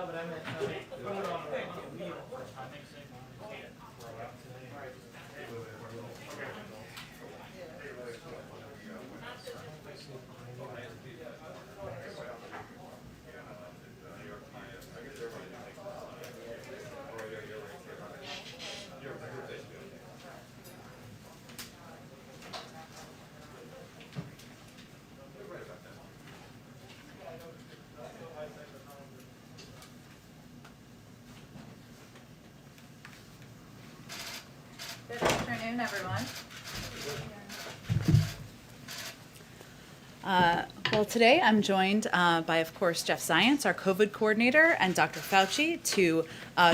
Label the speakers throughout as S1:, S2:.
S1: Good afternoon, everyone. Well, today I'm joined by, of course, Jeff Zients, our COVID coordinator, and Dr. Fauci to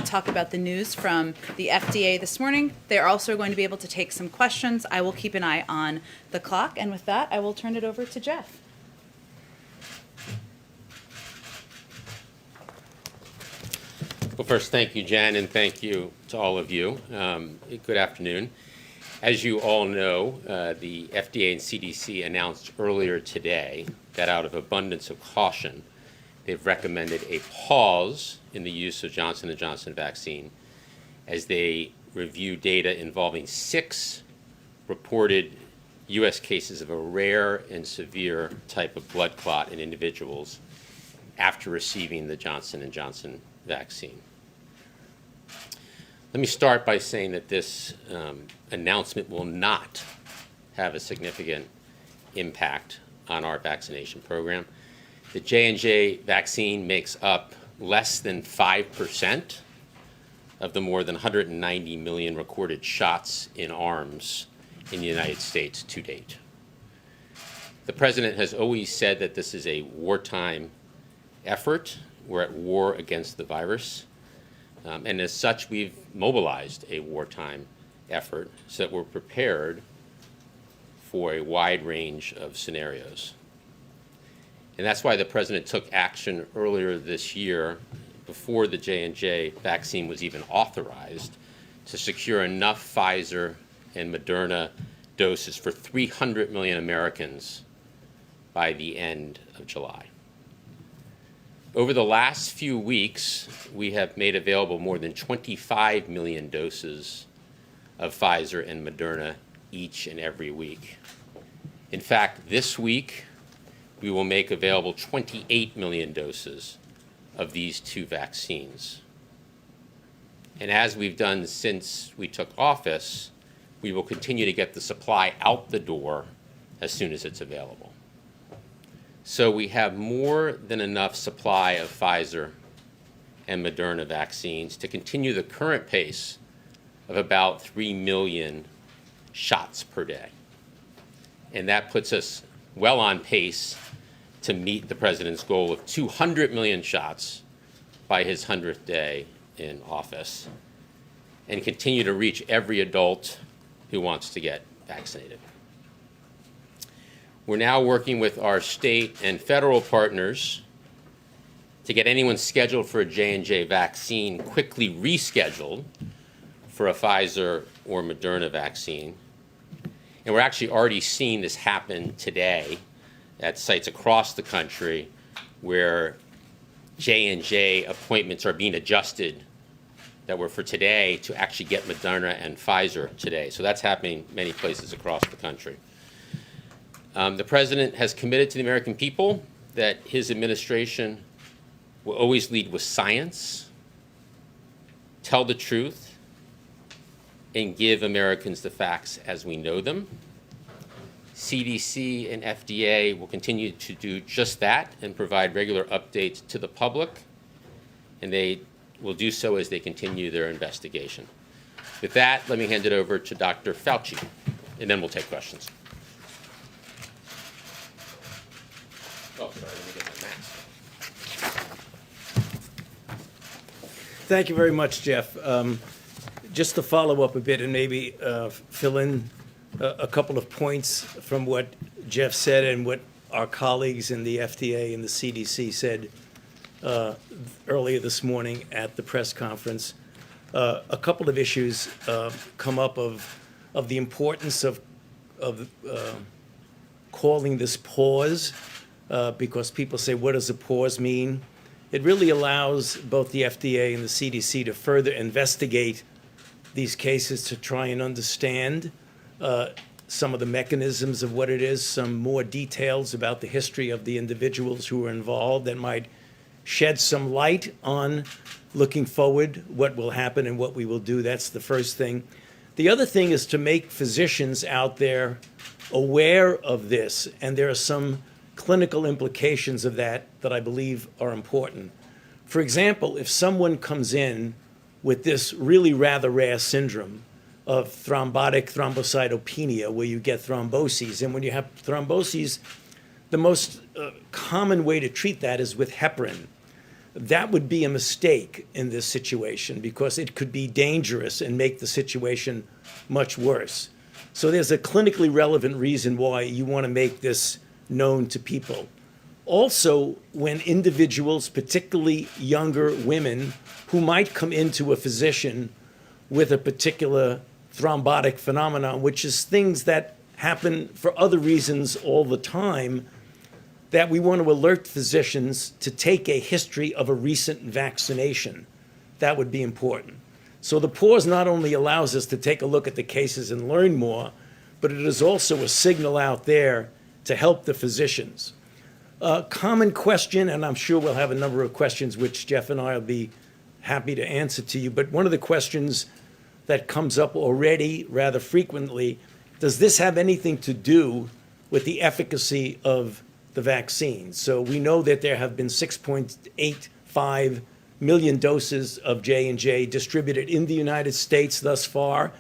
S1: talk about the news from the FDA this morning. They're also going to be able to take some questions. I will keep an eye on the clock, and with that, I will turn it over to Jeff.
S2: Well, first, thank you, Jen, and thank you to all of you. Good afternoon. As you all know, the FDA and CDC announced earlier today that out of abundance of caution, they've recommended a pause in the use of Johnson & Johnson vaccine as they review data involving 6 reported U.S. cases of a rare and severe type of blood clot in individuals after receiving the Johnson & Johnson vaccine. Let me start by saying that this announcement will not have a significant impact on our vaccination program. The J&J vaccine makes up less than 5% of the more than 190 million recorded shots in arms in the United States to date. The president has always said that this is a wartime effort. We're at war against the virus. And as such, we've mobilized a wartime effort so that we're prepared for a wide range of scenarios. And that's why the president took action earlier this year, before the J&J vaccine was even authorized, to secure enough Pfizer and Moderna doses for 300 million Americans by the end of July. Over the last few weeks, we have made available more than 25 million doses of Pfizer and Moderna each and every week. In fact, this week, we will make available 28 million doses of these 2 vaccines. And as we've done since we took office, we will continue to get the supply out the door as soon as it's available. So we have more than enough supply of Pfizer and Moderna vaccines to continue the current pace of about 3 million shots per day. And that puts us well on pace to meet the president's goal of 200 million shots by his 100th day in office, and continue to reach every adult who wants to get vaccinated. We're now working with our state and federal partners to get anyone scheduled for a J&J vaccine quickly rescheduled for a Pfizer or Moderna vaccine. And we're actually already seeing this happen today at sites across the country where J&J appointments are being adjusted that were for today to actually get Moderna and Pfizer today. So that's happening many places across the country. The president has committed to the American people that his administration will always lead with science, tell the truth, and give Americans the facts as we know them. CDC and FDA will continue to do just that and provide regular updates to the public, and they will do so as they continue their investigation. With that, let me hand it over to Dr. Fauci, and then we'll take questions. Oh, sorry, let me get my mask.
S3: Thank you very much, Jeff. Just to follow up a bit and maybe fill in a couple of points from what Jeff said and what our colleagues in the FDA and the CDC said earlier this morning at the press conference. A couple of issues come up of the importance of calling this pause, because people say, what does a pause mean? it really allows both the FDA and the CDC to further investigate these cases to try and understand some of the mechanisms of what it is, some more details about the history of the individuals who were involved that might shed some light on looking forward, what will happen and what we will do. That's the first thing. The other thing is to make physicians out there aware of this, and there are some clinical implications of that that I believe are important. For example, if someone comes in with this really rather rare syndrome of thrombotic thrombocytopenia, where you get thromboses, and when you have thromboses, the most common way to treat that is with heparin. That would be a mistake in this situation because it could be dangerous and make the situation much worse. So there's a clinically relevant reason why you want to make this known to people. Also, when individuals, particularly younger women, who might come into a physician with a particular thrombotic phenomenon, which is things that happen for other reasons all the time, that we want to alert physicians to take a history of a recent vaccination. That would be important. So the pause not only allows us to take a look at the cases and learn more, but it is also a signal out there to help the physicians. A common question, and I'm sure we'll have a number of questions which Jeff and I will be happy to answer to you, but one of the questions that comes up already rather frequently, does this have anything to do with the efficacy of the vaccine? So we know that there have been 6.85 million doses of J&J distributed in the United States thus far.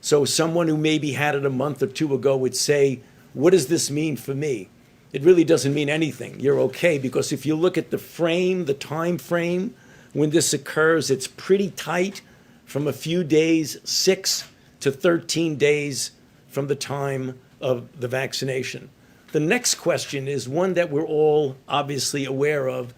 S3: So someone who maybe had it a month or two ago would say, what does this mean for me? It really doesn't mean anything. You're okay, because if you look at the time frame when this occurs, it's pretty tight from a few days, 6 to 13 days from the time of the vaccination. The next question is one that we're all obviously aware of.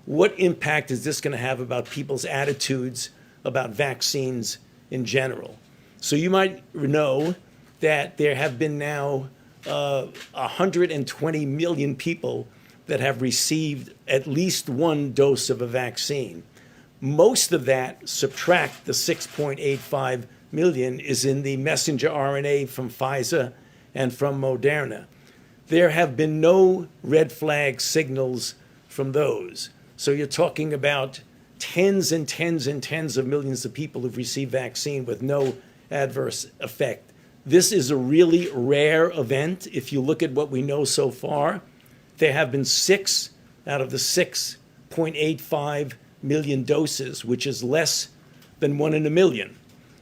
S3: What impact is this going to have about people's attitudes about vaccines in general? So you might know that there have been now 120 million people that have received at least one dose of a vaccine. Most of that, subtract the 6.85 million, is in the messenger RNA from Pfizer and from Moderna. There have been no red flag signals from those. So you're talking about tens and tens and tens of millions of people who've received vaccine with no adverse effect. This is a really rare event. If you look at what we know so far, there have been 6 out of the 6.85 million doses, which is less than 1 in a million.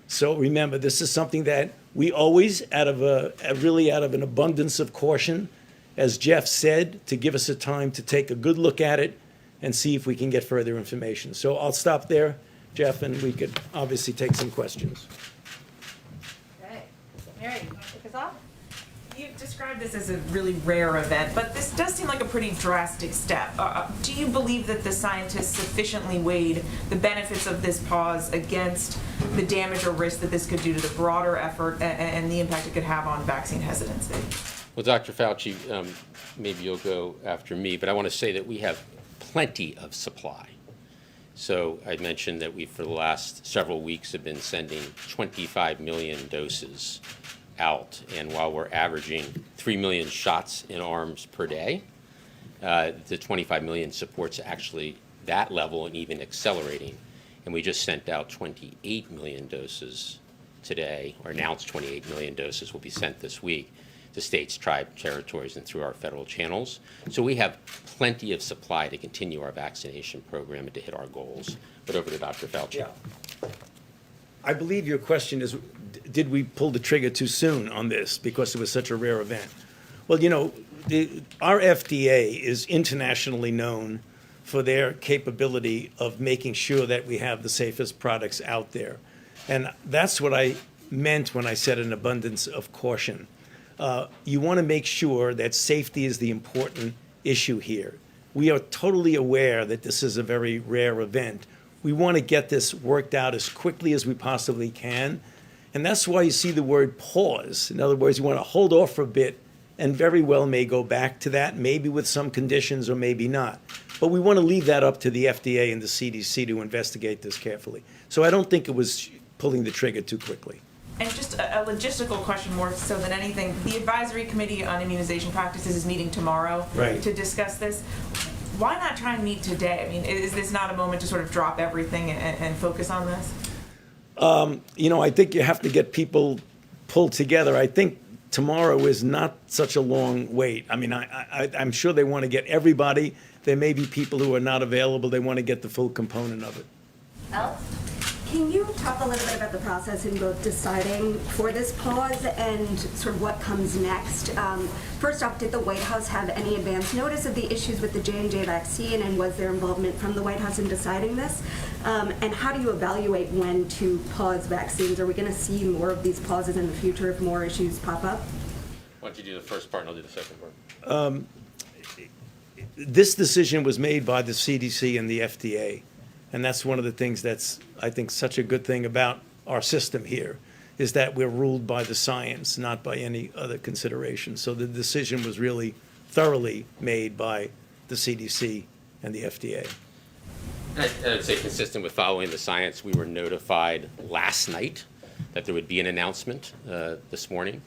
S3: So remember, this is something that we always, out of an abundance of caution, as Jeff said, to give us a time to take a good look at it and see if we can get further information. So I'll stop there, Jeff, and we could obviously take some questions.
S1: Okay. Mary, you want to kick us off?
S4: You described this as a really rare event, but this does seem like a pretty drastic step. Do you believe that the scientists sufficiently weighed the benefits of this pause against the damage or risk that this could do to the broader effort and the impact it could have on vaccine hesitancy?
S2: Well, Dr. Fauci, maybe you'll go after me, but I want to say that we have plenty of supply. So I mentioned that we, for the last several weeks, have been sending 25 million doses out. And while we're averaging 3 million shots in arms per day, the 25 million supports actually that level and even accelerating. And we just sent out 28 million doses today, or announced 28 million doses will be sent this week to states, tribes, territories, and through our federal channels. So we have plenty of supply to continue our vaccination program and to hit our goals. But over to Dr. Fauci.
S3: Yeah. I believe your question is, did we pull the trigger too soon on this because it was such a rare event? Well, you know, our FDA is internationally known for their capability of making sure that we have the safest products out there. And that's what I meant when I said an abundance of caution. You want to make sure that safety is the important issue here. We are totally aware that this is a very rare event. We want to get this worked out as quickly as we possibly can. And that's why you see the word pause. In other words, you want to hold off for a bit and very well may go back to that, maybe with some conditions or maybe not. But we want to leave that up to the FDA and the CDC to investigate this carefully. So I don't think it was pulling the trigger too quickly.
S4: And just a logistical question more so than anything, the Advisory Committee on Immunization Practices is meeting tomorrow
S3: Right.
S4: to discuss this. Why not try and meet today? I mean, is this not a moment to sort of drop everything and focus on this?
S3: I think you have to get people pulled together. I think tomorrow is not such a long wait. I mean, I'm sure they want to get everybody. There may be people who are not available. They want to get the full component of it.
S5: Alex? Can you talk a little bit about the process in both deciding for this pause and sort of what comes next? First off, did the White House have any advance notice of the issues with the J&J vaccine, and was there involvement from the White House in deciding this? And how do you evaluate when to pause vaccines? Are we going to see more of these pauses in the future if more issues pop up?
S2: Why don't you do the first part and I'll do the second part?
S3: This decision was made by the CDC and the FDA. And that's one of the things that's, I think, such a good thing about our system here, is that we're ruled by the science, not by any other consideration. So the decision was really thoroughly made by the CDC and the FDA.
S2: I'd say consistent with following the science, we were notified last night that there would be an announcement this morning,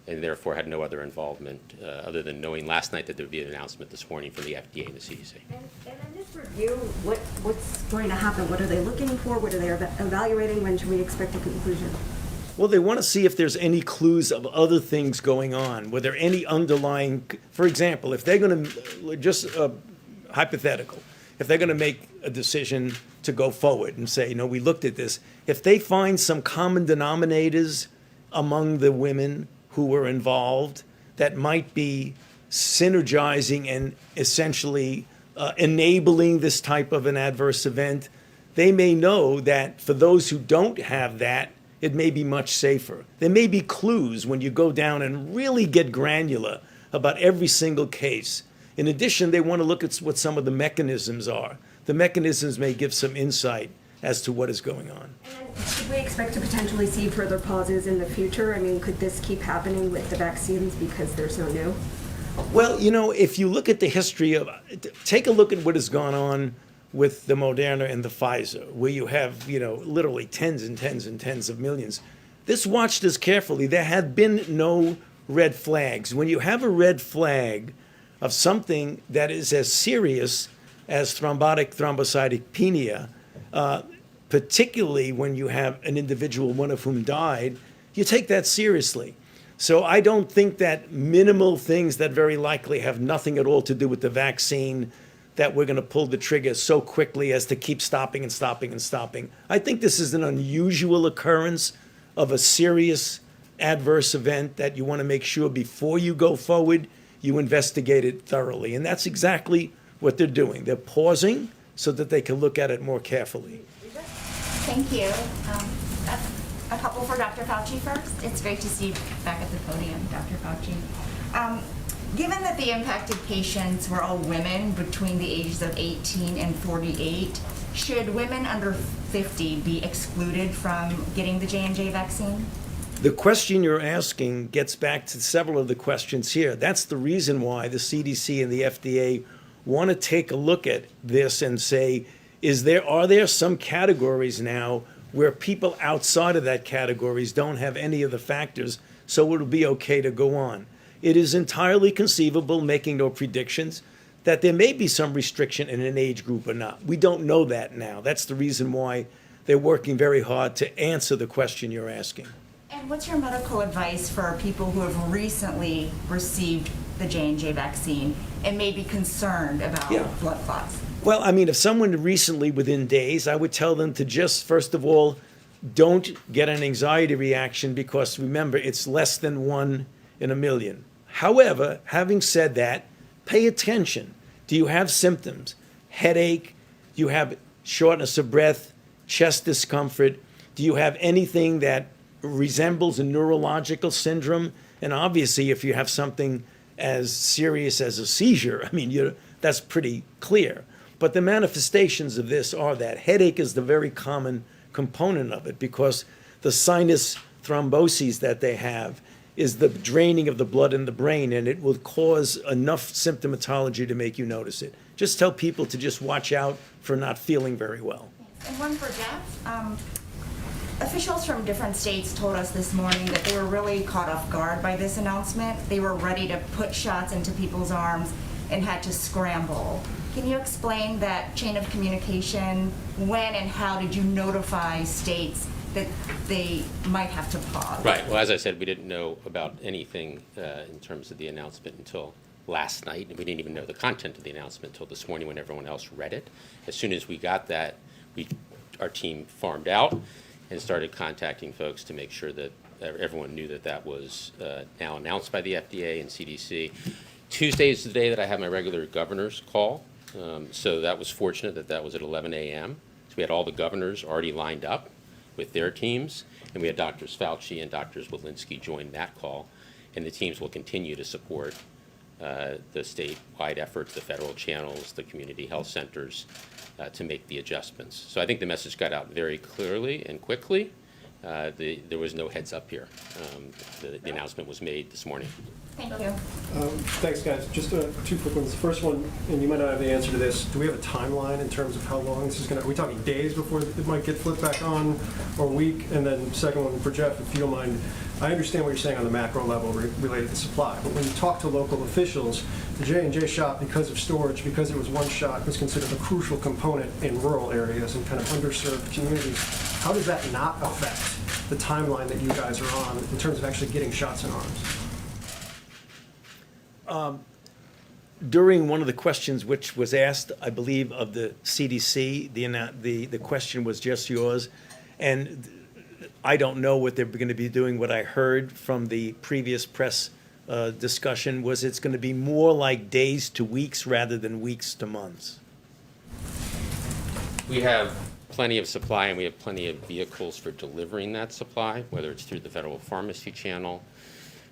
S2: and therefore had no other involvement other than knowing last night that there would be an announcement this morning from the FDA and the CDC.
S5: And in this review, what's going to happen? What are they looking for? What are they evaluating? When should we expect a conclusion?
S3: Well, they want to see if there's any clues of other things going on. Were there any underlying, for example, if they're going to, just hypothetical, if they're going to make a decision to go forward and say, we looked at this, if they find some common denominators among the women who were involved that might be synergizing and essentially enabling this type of an adverse event, they may know that for those who don't have that, it may be much safer. There may be clues when you go down and really get granular about every single case. In addition, they want to look at what some of the mechanisms are. The mechanisms may give some insight as to what is going on.
S5: And should we expect to potentially see further pauses in the future? I mean, could this keep happening with the vaccines because they're so new?
S3: Well, if you look at the history of, take a look at what has gone on with the Moderna and the Pfizer, where you have, literally tens and tens and tens of millions. This watched this carefully. There had been no red flags. When you have a red flag of something that is as serious as thrombotic thrombocytopenia, particularly when you have an individual, one of whom died, you take that seriously. So I don't think that minimal things that very likely have nothing at all to do with the vaccine, that we're going to pull the trigger so quickly as to keep stopping and stopping and stopping. I think this is an unusual occurrence of a serious adverse event that you want to make sure before you go forward, you investigate it thoroughly. And that's exactly what they're doing. They're pausing so that they can look at it more carefully.
S6: Thank you. A couple for Dr. Fauci first. It's great to see you back at the podium, Dr. Fauci. Given that the impacted patients were all women between the ages of 18 and 48, should women under 50 be excluded from getting the J&J vaccine?
S3: The question you're asking gets back to several of the questions here. That's the reason why the CDC and the FDA want to take a look at this and say, are there some categories now where people outside of that categories don't have any of the factors, so it'll be okay to go on? It is entirely conceivable, making no predictions, that there may be some restriction in an age group or not. We don't know that now. That's the reason why they're working very hard to answer the question you're asking.
S6: And what's your medical advice for people who have recently received the J&J vaccine and may be concerned about blood clots?
S3: Well, I mean, if someone recently, within days, I would tell them to just, first of all, don't get an anxiety reaction, because remember, it's less than 1 in a million. However, having said that, pay attention. Do you have symptoms? Headache? Do you have shortness of breath? Chest discomfort? Do you have anything that resembles a neurological syndrome? And obviously, if you have something as serious as a seizure, I mean, that's pretty clear. But the manifestations of this are that headache is the very common component of it, because the sinus thromboses that they have is the draining of the blood in the brain, and it will cause enough symptomatology to make you notice it. just tell people to just watch out for not feeling very well.
S6: And one for Jeff. Officials from different states told us this morning that they were really caught off guard by this announcement. They were ready to put shots into people's arms and had to scramble. Can you explain that chain of communication? When and how did you notify states that they might have to pause?
S2: Right. Well, as I said, we didn't know about anything in terms of the announcement until last night, and we didn't even know the content of the announcement until this morning when everyone else read it. As soon as we got that, our team farmed out and started contacting folks to make sure that everyone knew that that was now announced by the FDA and CDC. Tuesday is the day that I have my regular governor's call, so that was fortunate that that was at 11 a.m. So we had all the governors already lined up with their teams, and we had Drs. Fauci and Drs. Walensky join that call, and the teams will continue to support the statewide efforts, the federal channels, the community health centers, to make the adjustments. So I think the message got out very clearly and quickly. There was no heads up here. The announcement was made this morning.
S6: Thank you.
S7: Thanks, guys. Just two quick ones. The first one, and you might not have the answer to this, do we have a timeline in terms of how long this is going to, are we talking days before it might get flipped back on, or a week? And then second one for Jeff, if you don't mind, I understand what you're saying on the macro level related to supply, but when you talk to local officials, the J&J shop, because of storage, because it was one shot, was considered a crucial component in rural areas and kind of underserved communities. How does that not affect the timeline that you guys are on in terms of actually getting shots in arms?
S3: During one of the questions which was asked, I believe, of the CDC, the question was just yours, and I don't know what they're going to be doing. What I heard from the previous press discussion was it's going to be more like days to weeks rather than weeks to months.
S2: We have plenty of supply, and we have plenty of vehicles for delivering that supply, whether it's through the federal pharmacy channel,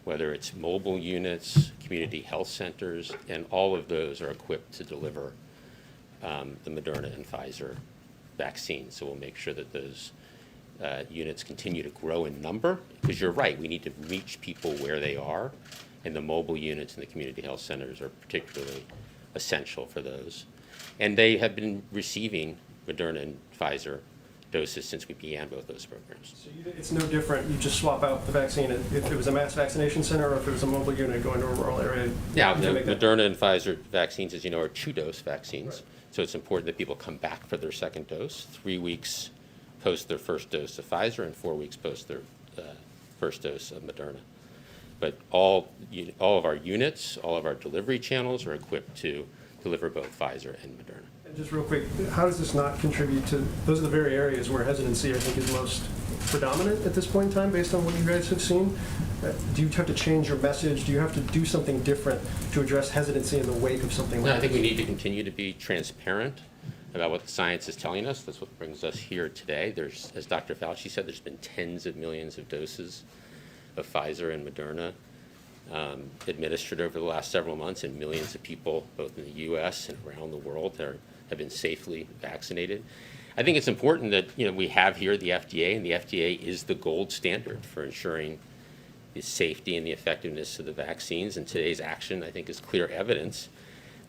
S2: whether it's mobile units, community health centers, and all of those are equipped to deliver the Moderna and Pfizer vaccines. So we'll make sure that those units continue to grow in number, because you're right, we need to reach people where they are, and the mobile units and the community health centers are particularly essential for those. And they have been receiving Moderna and Pfizer doses since we began both those programs.
S7: So it's no different, you just swap out the vaccine if it was a mass vaccination center or if it was a mobile unit going to a rural area?
S2: Yeah, the Moderna and Pfizer vaccines, as you know, are 2-dose vaccines. Right. So it's important that people come back for their second dose, 3 weeks post their first dose of Pfizer and 4 weeks post their first dose of Moderna. But all of our units, all of our delivery channels are equipped to deliver both Pfizer and Moderna.
S7: And just real quick, how does this not contribute to, those are the very areas where hesitancy, I think, is most predominant at this point in time, based on what you guys have seen? Do you have to change your message? Do you have to do something different to address hesitancy in the wake of something like
S2: No,
S7: this?
S2: I think we need to continue to be transparent about what the science is telling us. That's what brings us here today. There's, as Dr. Fauci said, there's been tens of millions of doses of Pfizer and Moderna administered over the last several months, and millions of people, both in the U.S. and around the world, have been safely vaccinated. I think it's important that we have here the FDA, and the FDA is the gold standard for ensuring the safety and the effectiveness of the vaccines. And today's action, I think, is clear evidence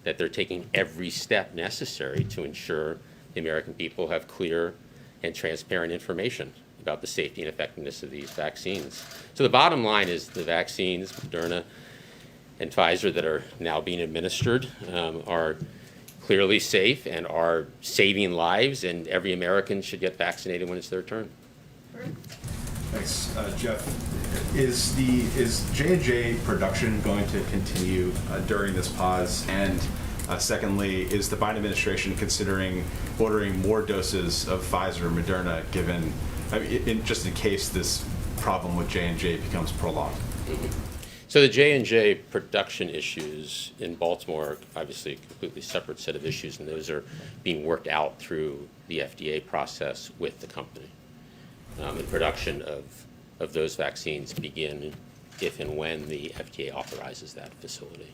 S2: that they're taking every step necessary to ensure the American people have clear and transparent information about the safety and effectiveness of these vaccines. So the bottom line is the vaccines, Moderna and Pfizer, that are now being administered are clearly safe and are saving lives, and every American should get vaccinated when it's their turn.
S8: Thanks, Jeff. Is J&J production going to continue during this pause? And secondly, is the Biden administration considering ordering more doses of Pfizer or Moderna, given, just in case this problem with J&J becomes prolonged?
S2: Mm-hmm. So the J&J production issues in Baltimore are obviously a completely separate set of issues, and those are being worked out through the FDA process with the company. And production of those vaccines begin if and when the FDA authorizes that facility.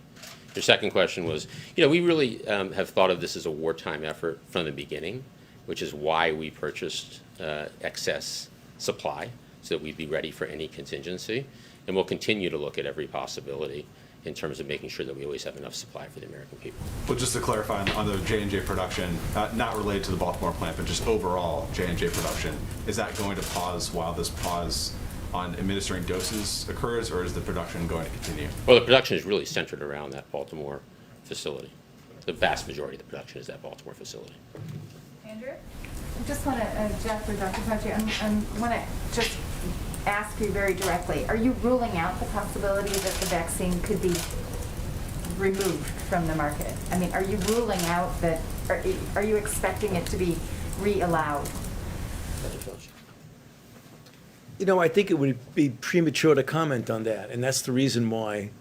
S2: Your second question was, we really have thought of this as a wartime effort from the beginning, which is why we purchased excess supply, so that we'd be ready for any contingency. And we'll continue to look at every possibility in terms of making sure that we always have enough supply for the American people.
S8: Well, just to clarify on the J&J production, not related to the Baltimore plant, but just overall J&J production, is that going to pause while this pause on administering doses occurs, or is the production going to continue?
S2: Well, the production is really centered around that Baltimore facility. The vast majority of the production is that Baltimore facility.
S6: Andrew?
S9: I just want to, Jeff or Dr. Fauci, I want to just ask you very directly, are you ruling out the possibility that the vaccine could be removed from the market? I mean, are you ruling out that, are you expecting it to be re-allowed?
S3: You know, I think it would be premature to comment on that, and that's the reason why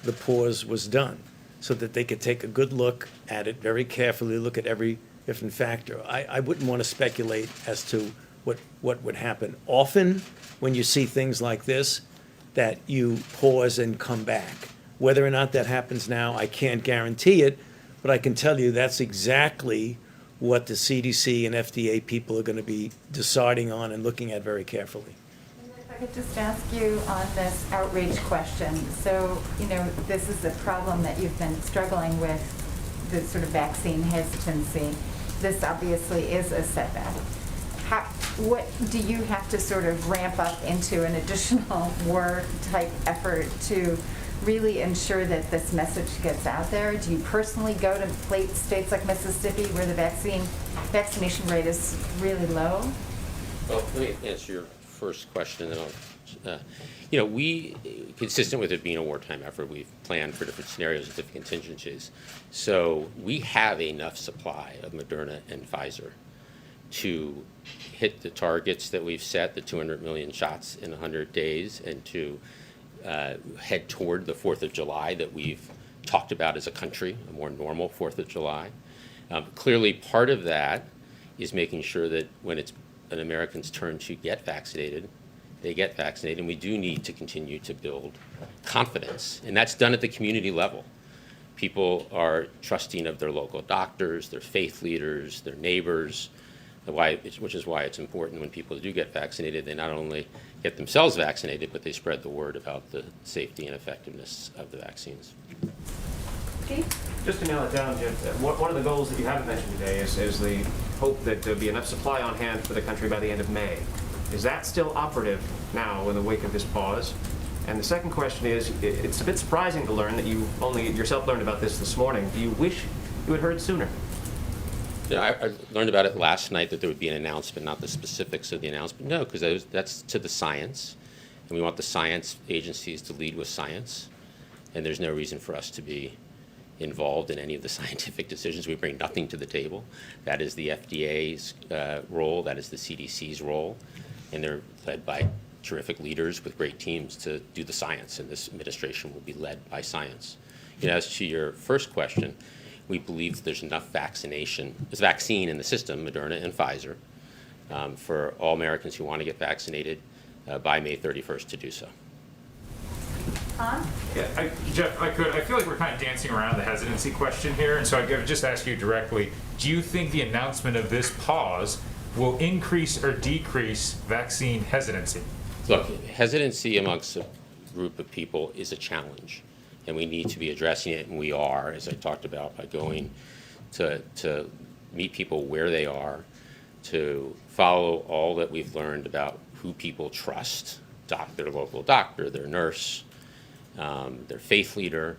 S3: the pause was done, so that they could take a good look at it very carefully, look at every different factor. I wouldn't want to speculate as to what would happen. Often, when you see things like this, that you pause and come back. Whether or not that happens now, I can't guarantee it, but I can tell you that's exactly what the CDC and FDA people are going to be deciding on and looking at very carefully.
S9: If I could just ask you on this outreach question. So, you know, this is a problem that you've been struggling with, the sort of vaccine hesitancy. This obviously is a setback. What do you have to sort of ramp up into an additional war type effort to really ensure that this message gets out there? Do you personally go to states like Mississippi where the vaccination rate is really low?
S2: Well, let me answer your first question, and then I'll, you know, we, consistent with it being a wartime effort, we've planned for different scenarios and different contingencies. So we have enough supply of Moderna and Pfizer to hit the targets that we've set, the 200 million shots in 100 days, and to head toward the 4th of July that we've talked about as a country, a more normal 4th of July. Clearly, part of that is making sure that when it's an American's turn to get vaccinated, they get vaccinated, and we do need to continue to build confidence, and that's done at the community level. People are trusting of their local doctors, their faith leaders, their neighbors, which is why it's important when people do get vaccinated, they not only get themselves vaccinated, but they spread the word about the safety and effectiveness of the vaccines.
S9: Steve?
S10: Just to nail it down, Jim, one of the goals that you haven't mentioned today is the hope that there'll be enough supply on hand for the country by the end of May. Is that still operative now in the wake of this pause? And the second question is, it's a bit surprising to learn that you only yourself learned about this morning. Do you wish you had heard sooner?
S2: Yeah, I learned about it last night, that there would be an announcement, not the specifics of the announcement. No, because that's to the science, and we want the science agencies to lead with science, and there's no reason for us to be involved in any of the scientific decisions. We bring nothing to the table. That is the FDA's role, that is the CDC's role, and they're led by terrific leaders with great teams to do the science, and this administration will be led by science. You know, as to your first question, we believe that there's enough vaccine in the system, Moderna and Pfizer, for all Americans who want to get vaccinated by May 31st to do so.
S9: Tom?
S11: Yeah, Jeff, I feel like we're kind of dancing around the hesitancy question here, and so I'd just ask you directly, do you think the announcement of this pause will increase or decrease vaccine hesitancy?
S2: Look, hesitancy amongst a group of people is a challenge, and we need to be addressing it, and we are, as I talked about, by going to meet people where they are, to follow all that we've learned about who people trust, their local doctor, their nurse, their faith leader.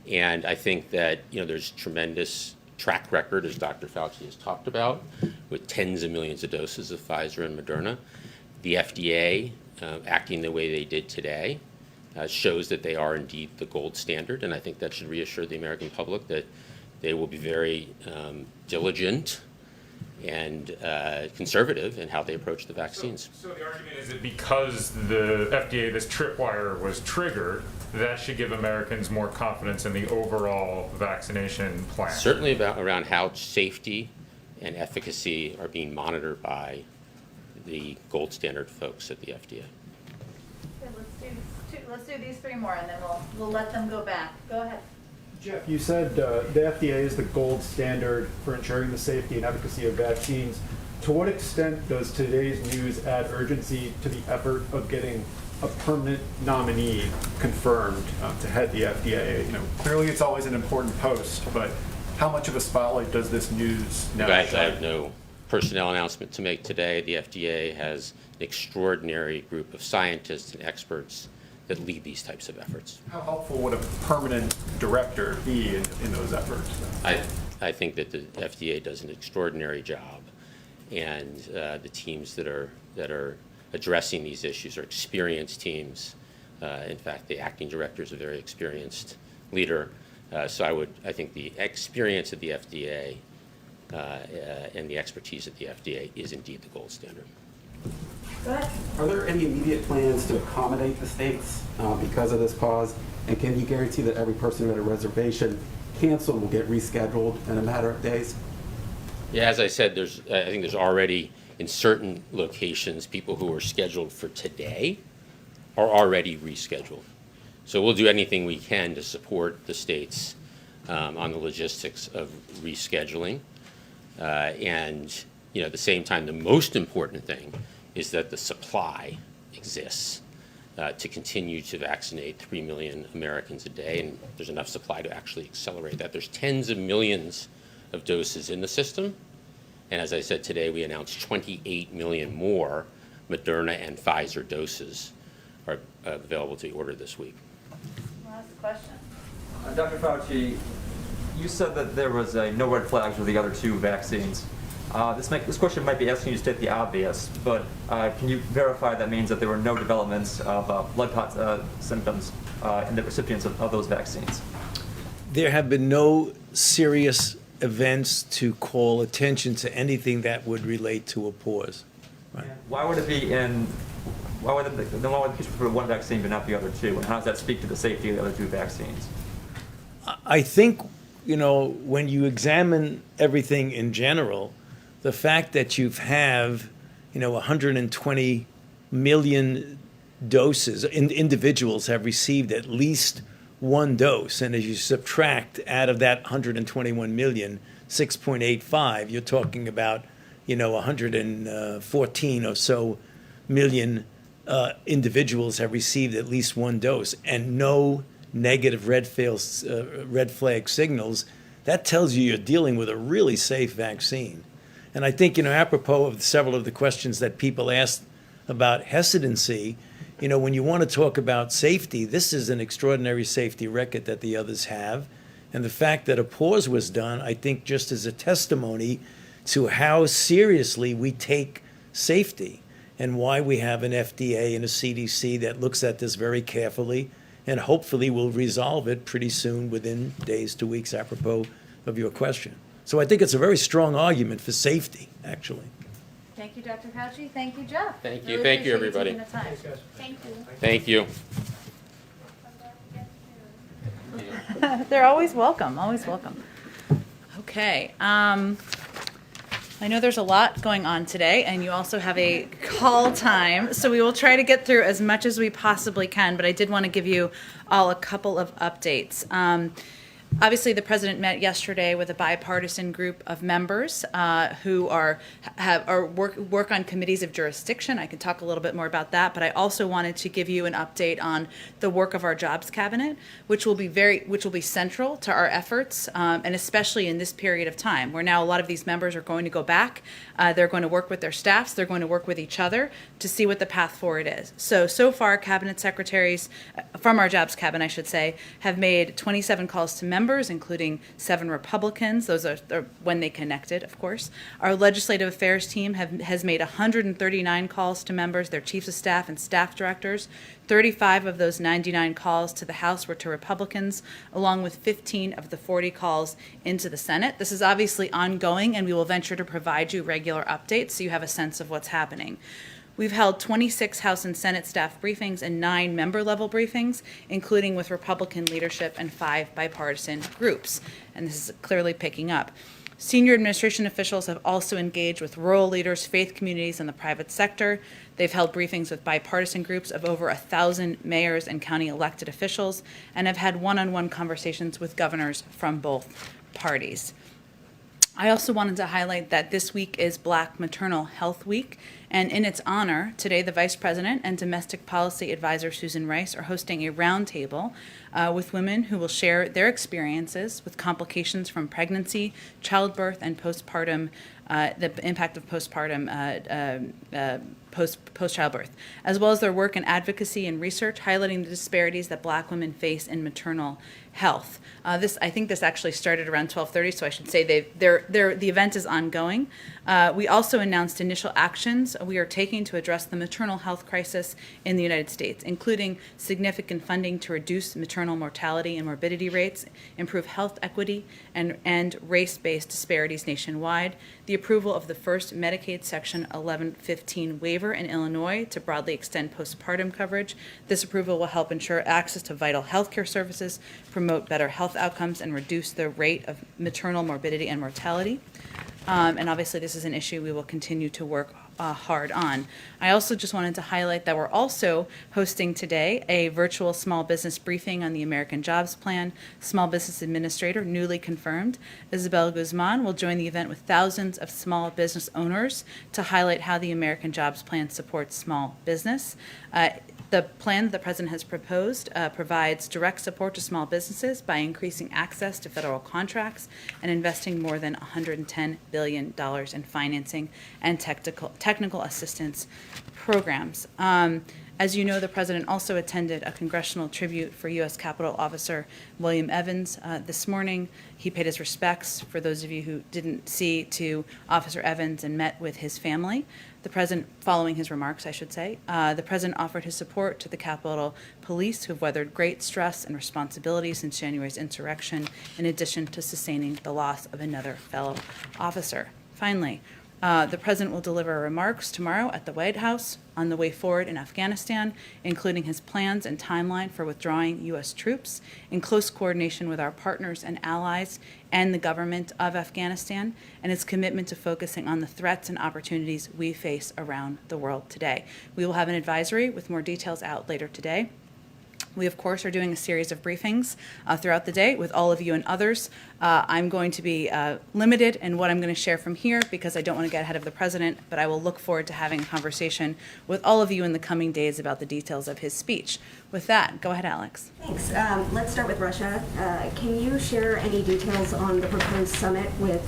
S2: And I think that, you know, there's tremendous track record, as Dr. Fauci has talked about, with tens of millions of doses of Pfizer and Moderna. The FDA, acting the way they did today, shows that they are indeed the gold standard, and I think that should reassure the American public that they will be very diligent and conservative in how they approach the vaccines.
S11: So the argument is that because the FDA, this tripwire was triggered, that should give Americans more confidence in the overall vaccination plan.
S2: Certainly around how safety and efficacy are being monitored by the gold standard folks at the FDA.
S9: Let's do these three more, and then we'll let them go back. Go ahead.
S12: Jeff, you said the FDA is the gold standard for ensuring the safety and efficacy of vaccines. To what extent does today's news add urgency to the effort of getting a permanent nominee confirmed to head the FDA? Clearly it's always an important post, but how much of a spotlight does this news now
S2: I
S12: shine?
S2: have no personnel announcement to make today. The FDA has an extraordinary group of scientists and experts that lead these types of efforts.
S12: How helpful would a permanent director be in those efforts?
S2: I think that the FDA does an extraordinary job, and the teams that are addressing these issues are experienced teams. In fact, the acting director is a very experienced leader. So I think the experience of the FDA and the expertise of the FDA is indeed the gold standard.
S13: Are there any immediate plans to accommodate the states because of this pause? And can you guarantee that every person who had a reservation canceled will get rescheduled in a matter of days?
S2: Yeah, as I said, I think there's already, in certain locations, people who are scheduled for today are already rescheduled. So we'll do anything we can to support the states on the logistics of rescheduling. And at the same time, the most important thing is that the supply exists to continue to vaccinate 3 million Americans a day, and there's enough supply to actually accelerate that. There's tens of millions of doses in the system, and as I said today, we announced 28 million more Moderna and Pfizer doses are available to order this week.
S1: Last question.
S14: Dr. Fauci, you said that there was no red flags with the other two vaccines. This question might be asking you to state the obvious, but can you verify that means that there were no developments of blood clot symptoms in the recipients of those vaccines?
S3: There have been no serious events to call attention to anything that would relate to a pause. Right.
S14: Why would it be why would the case for one vaccine but not the other two? And how does that speak to the safety of the other two vaccines?
S3: I think, when you examine everything in general, the fact that you have, 120 million doses, individuals have received at least one dose. And as you subtract out of that 121 million, 6.85, you're talking about, 114 or so million individuals have received at least one dose and no negative red flag signals. That tells you you're dealing with a really safe vaccine. And I think, apropos of several of the questions that people asked about hesitancy, when you want to talk about safety, this is an extraordinary safety record that the others have. And the fact that a pause was done, I think, just as a testimony to how seriously we take safety and why we have an FDA and a CDC that looks at this very carefully and hopefully will resolve it pretty soon, within days to weeks, apropos of your question. So I think it's a very strong argument for safety, actually.
S1: Thank you, Dr. Fauci. Thank you, Jeff.
S2: Thank you.
S1: Really
S2: Thank you,
S1: appreciate
S2: everybody.
S1: taking the time.
S6: Thank you.
S2: Thank you.
S1: They're always welcome, always welcome. Okay. I know there's a lot going on today, and you also have a call time, so we will try to get through as much as we possibly can, but I did want to give you all a couple of updates. Obviously, the president met yesterday with a bipartisan group of members who work on committees of jurisdiction. I can talk a little bit more about that, but I also wanted to give you an update on the work of our jobs cabinet, which will be central to our efforts, and especially in this period of time, where now a lot of these members are going to go back. They're going to work with their staffs. They're going to work with each other to see what the path forward is. So far, cabinet secretaries from our jobs cabinet, I should say, have made 27 calls to members, including 7 Republicans. Those are when they connected, of course. Our legislative affairs team has made 139 calls to members, their chiefs of staff and staff directors. 35 of those 99 calls to the House were to Republicans, along with 15 of the 40 calls into the Senate. This is obviously ongoing, and we will venture to provide you regular updates so you have a sense of what's happening. We've held 26 House and Senate staff briefings and 9 member-level briefings, including with Republican leadership and 5 bipartisan groups, and this is clearly picking up. Senior administration officials have also engaged with rural leaders, faith communities, and the private sector. They've held briefings with bipartisan groups of over 1,000 mayors and county elected officials, and have had one-on-one conversations with governors from both parties. I also wanted to highlight that this week is Black Maternal Health Week, and in its honor, today the Vice President and Domestic Policy Advisor Susan Rice are hosting a roundtable with women who will share their experiences with complications from pregnancy, childbirth, and postpartum, the impact of postpartum post-childbirth, as well as their work in advocacy and research, highlighting the disparities that Black women face in maternal health. I think this actually started around 12:30, so I should say the event is ongoing. We also announced initial actions we are taking to address the maternal health crisis in the United States, including significant funding to reduce maternal mortality and morbidity rates, improve health equity, and race-based disparities nationwide, the approval of the first Medicaid Section 1115 waiver in Illinois to broadly extend postpartum coverage. This approval will help ensure access to vital healthcare services, promote better health outcomes, and reduce the rate of maternal morbidity and mortality. And obviously, this is an issue we will continue to work hard on. I also just wanted to highlight that we're also hosting today a virtual small business briefing on the American Jobs Plan. Small Business Administrator, newly confirmed, Isabel Guzman, will join the event with thousands of small business owners to highlight how the American Jobs Plan supports small business. The plan that the President has proposed provides direct support to small businesses by increasing access to federal contracts and investing more than $110 billion in financing and technical assistance programs. As you know, the President also attended a congressional tribute for U.S. Capitol Officer William Evans this morning. He paid his respects, for those of you who didn't see, to Officer Evans and met with his family. The President, following his remarks, I should say, the President offered his support to the Capitol Police, who have weathered great stress and responsibility since January's insurrection, in addition to sustaining the loss of another fellow officer. Finally, the President will deliver remarks tomorrow at the White House on the way forward in Afghanistan, including his plans and timeline for withdrawing U.S. troops, in close coordination with our partners and allies and the government of Afghanistan, and his commitment to focusing on the threats and opportunities we face around the world today. We will have an advisory with more details out later today. We, of course, are doing a series of briefings throughout the day with all of you and others. I'm going to be limited in what I'm going to share from here because I don't want to get ahead of the President, but I will look forward to having a conversation with all of you in the coming days about the details of his speech. With that, go ahead, Alex.
S5: Thanks. Let's start with Russia. Can you share any details on the proposed summit with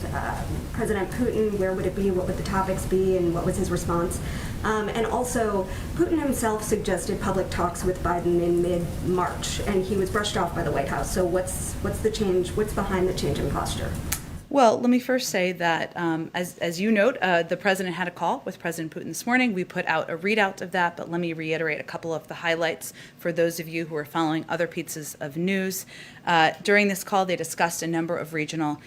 S5: President Putin? Where would it be? What would the topics be? And what was his response? And also, Putin himself suggested public talks with Biden in mid-March, and he was brushed off by the White House. So what's the change? What's behind the change in posture?
S1: Well, let me first say that, as you note, the President had a call with President Putin this morning. We put out a readout of that, but let me reiterate a couple of the highlights for those of you who are following other pieces of news. During this call, they discussed a number of regional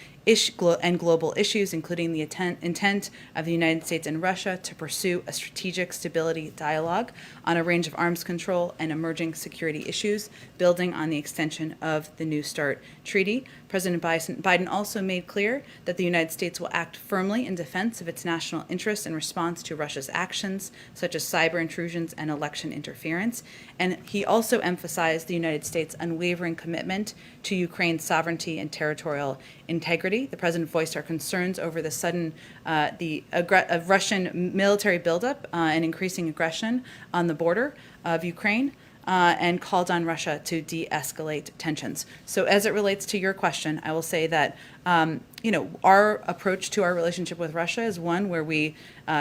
S1: and global issues, including the intent of the United States and Russia to pursue a strategic stability dialogue on a range of arms control and emerging security issues, building on the extension of the New START treaty. President Biden also made clear that the United States will act firmly in defense of its national interests in response to Russia's actions, such as cyber intrusions and election interference. And he also emphasized the United States' unwavering commitment to Ukraine's sovereignty and territorial integrity. The President voiced our concerns over the sudden Russian military buildup and increasing aggression on the border of Ukraine, and called on Russia to de-escalate tensions. So as it relates to your question, I will say that our approach to our relationship with Russia is one where we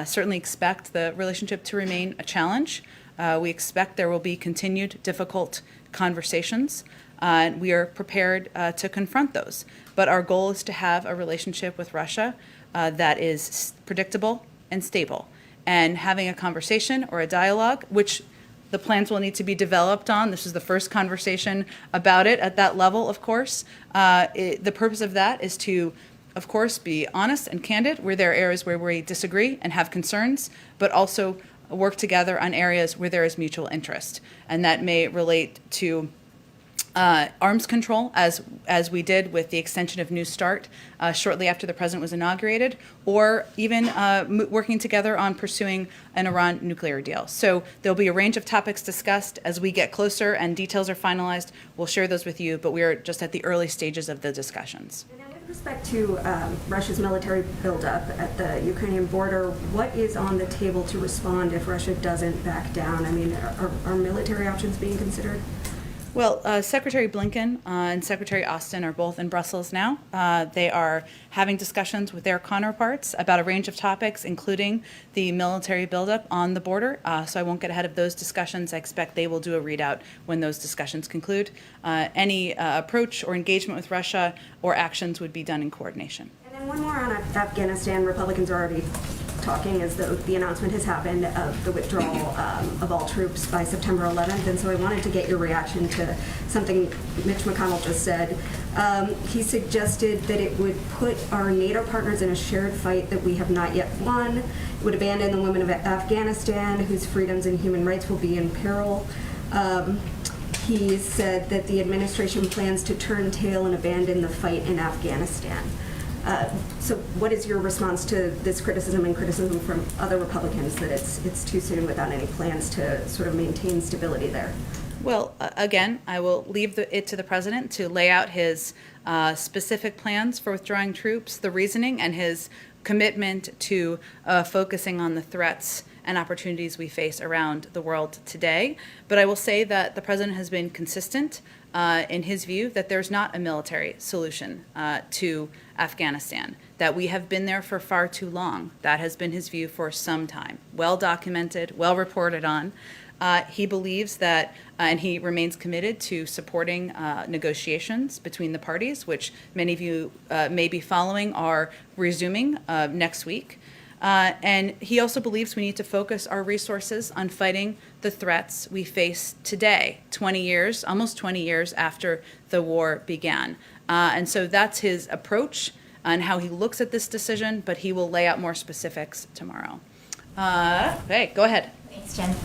S1: certainly expect the relationship to remain a challenge. We expect there will be continued difficult conversations. We are prepared to confront those. But our goal is to have a relationship with Russia that is predictable and stable. And having a conversation or a dialogue, which the plans will need to be developed on. This is the first conversation about it at that level, of course. The purpose of that is to, of course, be honest and candid where there are areas where we disagree and have concerns, but also work together on areas where there is mutual interest. And that may relate to arms control, as we did with the extension of New START shortly after the President was inaugurated, or even working together on pursuing an Iran nuclear deal. So there'll be a range of topics discussed. As we get closer and details are finalized, we'll share those with you, but we are just at the early stages of the discussions.
S5: And then with With respect to Russia's military buildup at the Ukrainian border, what is on the table to respond if Russia doesn't back down? I mean, are military options being considered?
S1: Well, Secretary Blinken and Secretary Austin are both in Brussels now. They are having discussions with their counterparts about a range of topics, including the military buildup on the border. So I won't get ahead of those discussions. I expect they will do a readout when those discussions conclude. Any approach or engagement with Russia or actions would be done in coordination.
S5: And then one more on Afghanistan. Republicans are already talking as though the announcement has happened of the withdrawal of all troops by September 11th. And so I wanted to get your reaction to something Mitch McConnell just said. He suggested that it would put our NATO partners in a shared fight that we have not yet won. It would abandon the women of Afghanistan, whose freedoms and human rights will be in peril. He said that the administration plans to turn tail and abandon the fight in Afghanistan. So what is your response to this criticism and criticism from other Republicans that it's too soon without any plans to sort of maintain stability there?
S1: Well, again, I will leave it to the president to lay out his specific plans for withdrawing troops, the reasoning, and his commitment to focusing on the threats and opportunities we face around the world today. But I will say that the president has been consistent in his view that there's not a military solution to Afghanistan, that we have been there for far too long. That has been his view for some time, well documented, well reported on. He believes that, and he remains committed to supporting negotiations between the parties, which many of you may be following, are resuming next week. And he also believes we need to focus our resources on fighting the threats we face today, 20 years, almost 20 years after the war began. And so that's his approach and how he looks at this decision, but he will lay out more specifics tomorrow. Okay, go ahead.
S6: Thanks, Jen.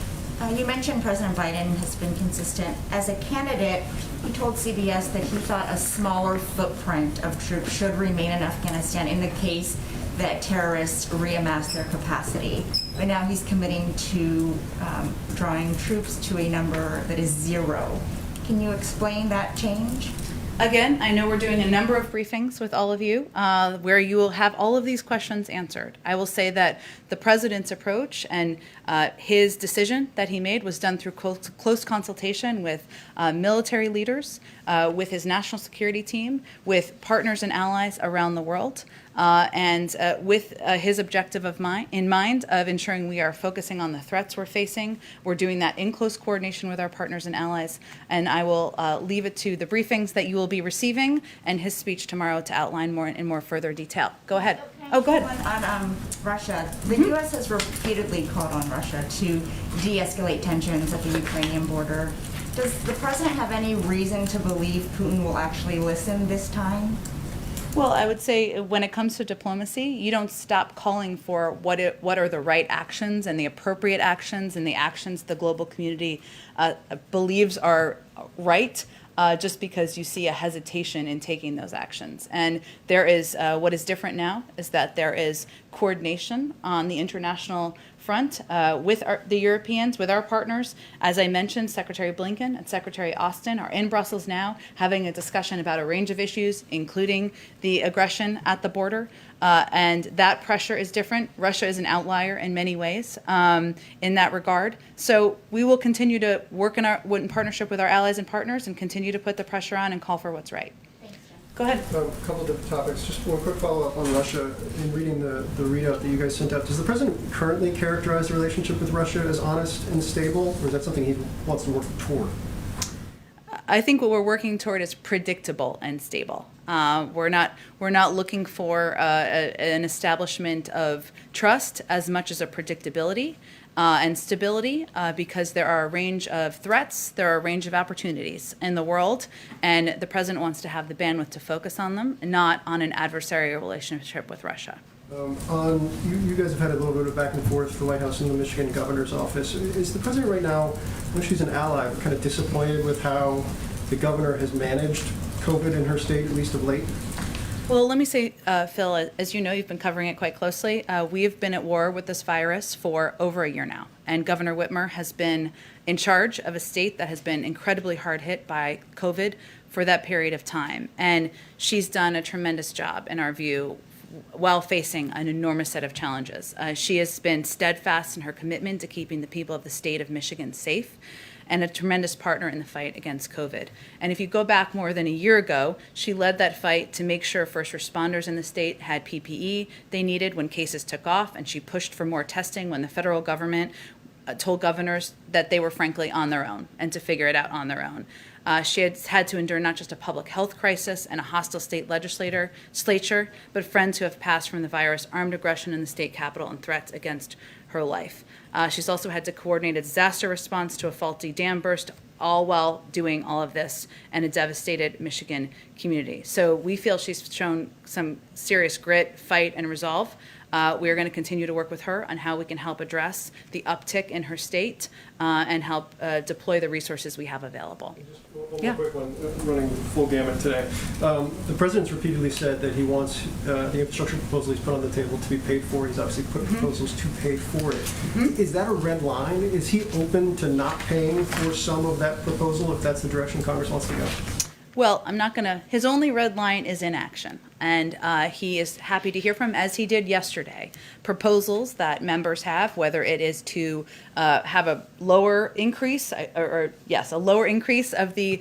S6: You mentioned President Biden has been consistent. As a candidate, he told CBS that he thought a smaller footprint of troops should remain in Afghanistan in the case that terrorists reamass their capacity. But now he's committing to drawing troops to a number that is 0. Can you explain that change?
S1: Again, I know we're doing a number of briefings with all of you where you will have all of these questions answered. I will say that the president's approach and his decision that he made was done through close consultation with military leaders, with his national security team, with partners and allies around the world, and with his objective in mind of ensuring we are focusing on the threats we're facing. We're doing that in close coordination with our partners and allies, and I will leave it to the briefings that you will be receiving and his speech tomorrow to outline more in more further detail. Go ahead. Oh, go ahead.
S6: On Russia, the U.S. has repeatedly called on Russia to de-escalate tensions at the Ukrainian border. Does the president have any reason to believe Putin will actually listen this time?
S1: Well, I would say when it comes to diplomacy, you don't stop calling for what are the right actions and the appropriate actions and the actions the global community believes are right. Just because you see a hesitation in taking those actions. And there is, what is different now is that there is coordination on the international front with the Europeans, with our partners. As I mentioned, Secretary Blinken and Secretary Austin are in Brussels now having a discussion about a range of issues, including the aggression at the border. And that pressure is different. Russia is an outlier in many ways in that regard. So we will continue to work in partnership with our allies and partners and continue to put the pressure on and call for what's right.
S6: Thanks, Jen.
S1: Go ahead.
S7: A couple different topics. Just one quick follow-up on Russia. In reading the readout that you guys sent out, does the president currently characterize the relationship with Russia as honest and stable, or is that something he wants to work toward?
S1: I think what we're working toward is predictable and stable. We're not looking for an establishment of trust as much as a predictability and stability, because there are a range of threats, there are a range of opportunities in the world, and the president wants to have the bandwidth to focus on them, not on an adversarial relationship with Russia.
S7: You guys have had a little bit of back and forth, the White House and the Michigan governor's office. Is the president right now, when she's an ally, kind of disappointed with how the governor has managed COVID in her state, at least of late?
S1: Well, let me say, Phil, as you know, you've been covering it quite closely. We have been at war with this virus for over a year now, and Governor Whitmer has been in charge of a state that has been incredibly hard hit by COVID for that period of time. And she's done a tremendous job, in our view, while facing an enormous set of challenges. She has been steadfast in her commitment to keeping the people of the state of Michigan safe, and a tremendous partner in the fight against COVID. And if you go back more than a year ago, she led that fight to make sure first responders in the state had PPE they needed when cases took off, and she pushed for more testing when the federal government told governors that they were frankly on their own and to figure it out on their own. She has had to endure not just a public health crisis and a hostile state legislature, but friends who have passed from the virus, armed aggression in the state capitol, and threats against her life. She's also had to coordinate a disaster response to a faulty dam burst, all while doing all of this and a devastated Michigan community. So we feel she's shown some serious grit, fight, and resolve. We are going to continue to work with her on how we can help address the uptick in her state and help deploy the resources we have available.
S7: Just one
S1: Yeah.
S7: more quick one, running full gamut today. The president's repeatedly said that he wants the infrastructure proposal he's put on the table to be paid for. He's obviously put proposals to pay for it. Is that a red line? Is he open to not paying for some of that proposal if that's the direction Congress wants to go?
S1: Well, I'm not going to, his only red line is inaction. And he is happy to hear from, as he did yesterday, proposals that members have, whether it is to have a lower increase, a lower increase of the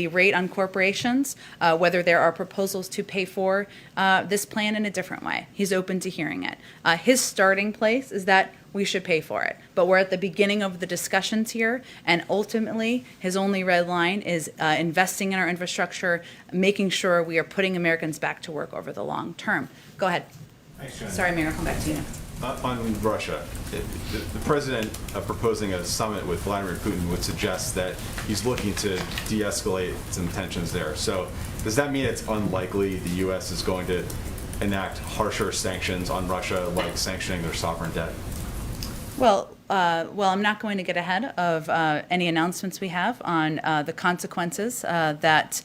S1: rate on corporations, whether there are proposals to pay for this plan in a different way. He's open to hearing it. His starting place is that we should pay for it. But we're at the beginning of the discussions here, and ultimately, his only red line is investing in our infrastructure, making sure we are putting Americans back to work over the long term. Go ahead.
S8: Thanks, Jen.
S1: Sorry, Mayor, I'll come back to you.
S8: On Russia, the president proposing a summit with Vladimir Putin would suggest that he's looking to de-escalate some tensions there. So does that mean it's unlikely the U.S. is going to enact harsher sanctions on Russia, like sanctioning their sovereign debt?
S1: Well, I'm not going to get ahead of any announcements we have on the consequences that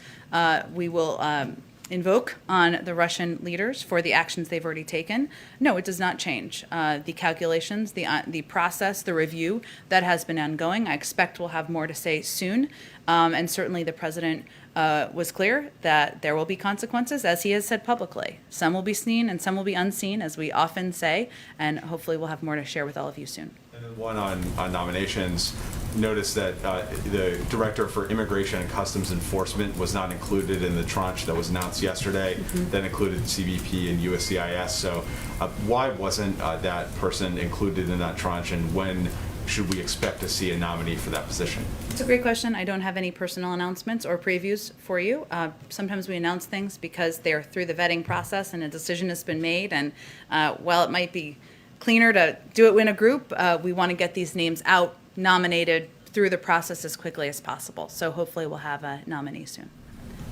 S1: we will invoke on the Russian leaders for the actions they've already taken. No, it does not change the calculations, the process, the review that has been ongoing. I expect we'll have more to say soon, and certainly the president was clear that there will be consequences, as he has said publicly. Some will be seen and some will be unseen, as we often say, and hopefully we'll have more to share with all of you soon.
S8: And then one on nominations. Noticed that the Director for Immigration and Customs Enforcement was not included in the tranche that was announced yesterday. That included CBP and USCIS. So why wasn't that person included in that tranche, and when should we expect to see a nominee for that position?
S1: It's a great question. I don't have any personal announcements or previews for you. Sometimes we announce things because they're through the vetting process and a decision has been made. And while it might be cleaner to do it in a group, we want to get these names out, nominated through the process as quickly as possible. So hopefully we'll have a nominee soon.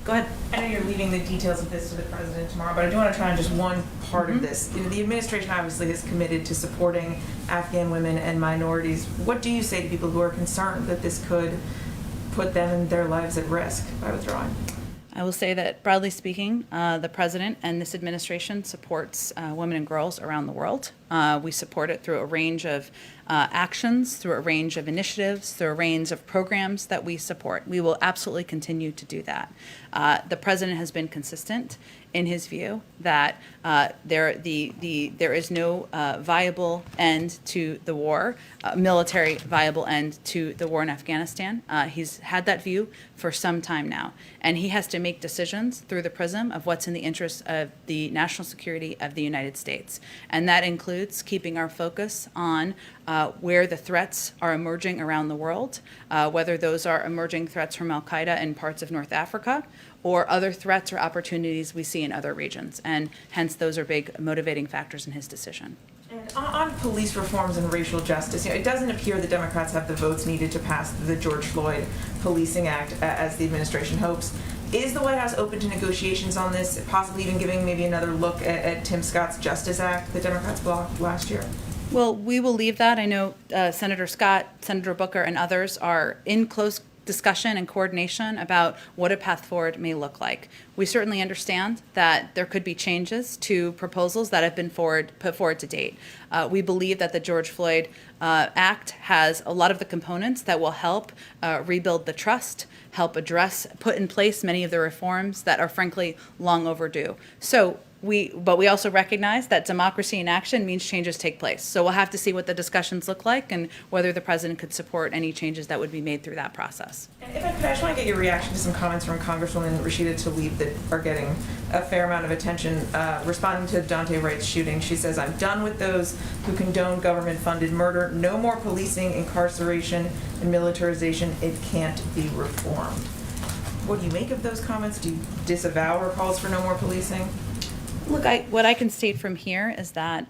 S1: Go ahead.
S4: I know you're leaving the details of this to the president tomorrow, but I do want to try on just one part of this. You know, the administration obviously is committed to supporting Afghan women and minorities. What do you say to people who are concerned that this could put them and their lives at risk by withdrawing?
S1: I will say that, broadly speaking, the president and this administration supports women and girls around the world. We support it through a range of actions, through a range of initiatives, through a range of programs that we support. We will absolutely continue to do that. The president has been consistent in his view that there is no viable end to the war, military viable end to the war in Afghanistan. He's had that view for some time now, and he has to make decisions through the prism of what's in the interest of the national security of the United States, and that includes keeping our focus on where the threats are emerging around the world, whether those are emerging threats from al-Qaeda in parts of North Africa or other threats or opportunities we see in other regions. And hence, those are big motivating factors in his decision.
S4: And on police reforms and racial justice, you know, it doesn't appear the Democrats have the votes needed to pass the George Floyd Policing Act as the administration hopes. Is the White House open to negotiations on this, possibly even giving maybe another look at Tim Scott's Justice Act the Democrats blocked last year?
S1: Well, we will leave that. I know Senator Scott, Senator Booker, and others are in close discussion and coordination about what a path forward may look like. We certainly understand that there could be changes to proposals that have been put forward to date. We believe that the George Floyd Act has a lot of the components that will help rebuild the trust, help put in place many of the reforms that are frankly long overdue. But we also recognize that democracy in action means changes take place. So we'll have to see what the discussions look like and whether the president could support any changes that would be made through that process.
S4: And if I could, I just want to get your reaction to some comments from Congresswoman Rashida Tlaib that are getting a fair amount of attention. Responding to Dante Wright's shooting, she says, "I'm done with those who condone government-funded murder. No more policing, incarceration, and militarization. It can't be reformed." What do you make of those comments? Do you disavow her calls for no more policing?
S1: Look, what I can state from here is that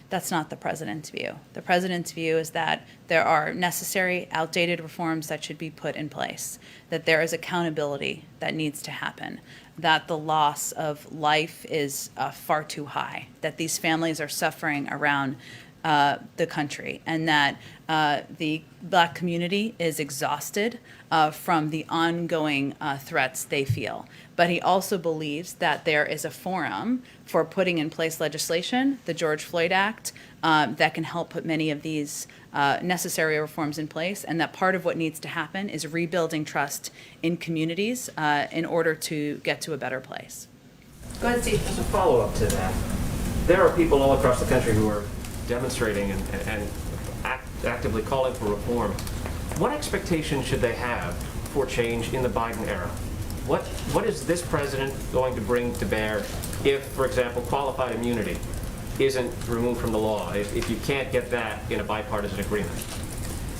S1: that's not the president's view. The president's view is that there are necessary, outdated reforms that should be put in place, that there is accountability that needs to happen, that the loss of life is far too high, that these families are suffering around the country, and that the Black community is exhausted from the ongoing threats they feel. But he also believes that there is a forum for putting in place legislation, the George Floyd Act, that can help put many of these necessary reforms in place, and that part of what needs to happen is rebuilding trust in communities in order to get to a better place.
S10: Go ahead, Steve. As a follow-up to that, there are people all across the country who are demonstrating and actively calling for reform. What expectation should they have for change in the Biden era? What is this president going to bring to bear if, for example, qualified immunity isn't removed from the law, if you can't get that in a bipartisan agreement?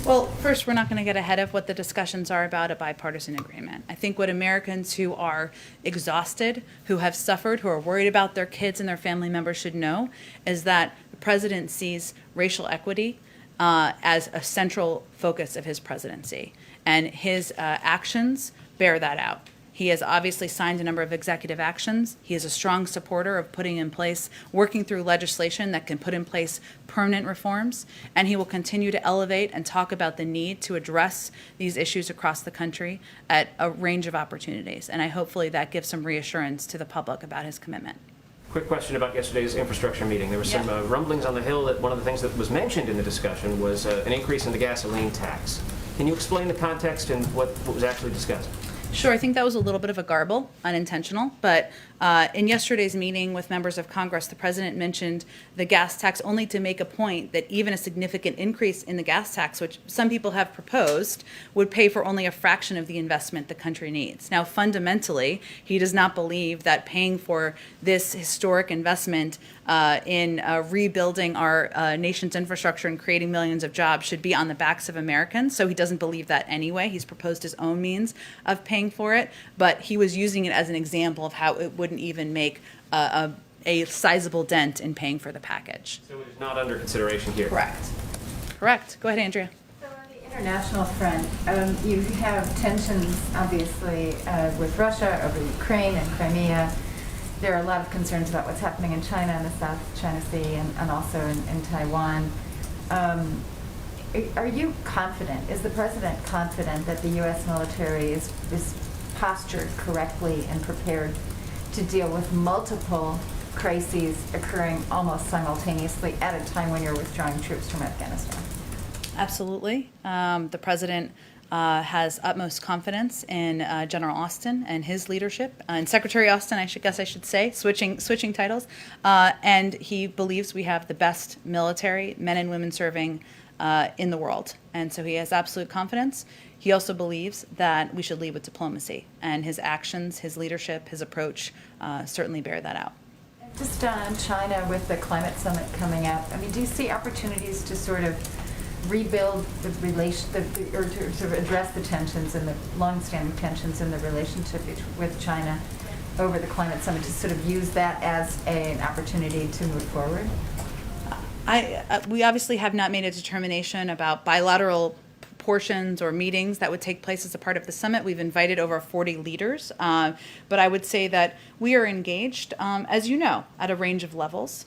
S1: Well, first, we're not going to get ahead of what the discussions are about a bipartisan agreement. I think what Americans who are exhausted, who have suffered, who are worried about their kids and their family members should know is that the president sees racial equity as a central focus of his presidency. And his actions bear that out. He has obviously signed a number of executive actions. He is a strong supporter of putting in place, working through legislation that can put in place permanent reforms. And he will continue to elevate and talk about the need to address these issues across the country at a range of opportunities. And hopefully that gives some reassurance to the public about his commitment.
S10: Quick question about yesterday's infrastructure meeting. There were some rumblings on the Hill that one of the things that was mentioned in the discussion was an increase in the gasoline tax. Can you explain the context and what was actually discussed?
S1: Sure, I think that was a little bit of a garble, unintentional, but in yesterday's meeting with members of Congress, the president mentioned the gas tax only to make a point that even a significant increase in the gas tax, which some people have proposed, would pay for only a fraction of the investment the country needs. Now, fundamentally, he does not believe that paying for this historic investment in rebuilding our nation's infrastructure and creating millions of jobs should be on the backs of Americans. So he doesn't believe that anyway. He's proposed his own means of paying for it, but he was using it as an example of how it wouldn't even make a sizable dent in paying for the package.
S10: So it is not under consideration here?
S1: Correct. Go ahead, Andrea.
S9: So on the international front, you have tensions, obviously, with Russia over Ukraine and Crimea. There are a lot of concerns about what's happening in China and the South China Sea and also in Taiwan. Are you confident, is the president confident that the U.S. military is postured correctly and prepared to deal with multiple crises occurring almost simultaneously at a time when you're withdrawing troops from Afghanistan?
S1: Absolutely. The president has utmost confidence in General Austin and his leadership, and Secretary Austin, I should say, switching titles, and he believes we have the best military, men and women serving in the world, and so he has absolute confidence. He also believes that we should lead with diplomacy, and his actions, his leadership, his approach certainly bear that out.
S9: Just on China with the climate summit coming up, I mean, do you see opportunities to sort of rebuild the relation, or to sort of address the tensions and the long-standing tensions in the relationship with China over the climate summit, to sort of use that as an opportunity to move forward?
S1: We obviously have not made a determination about bilateral portions or meetings that would take place as a part of the summit. We've invited over 40 leaders, but I would say that we are engaged, as you know, at a range of levels.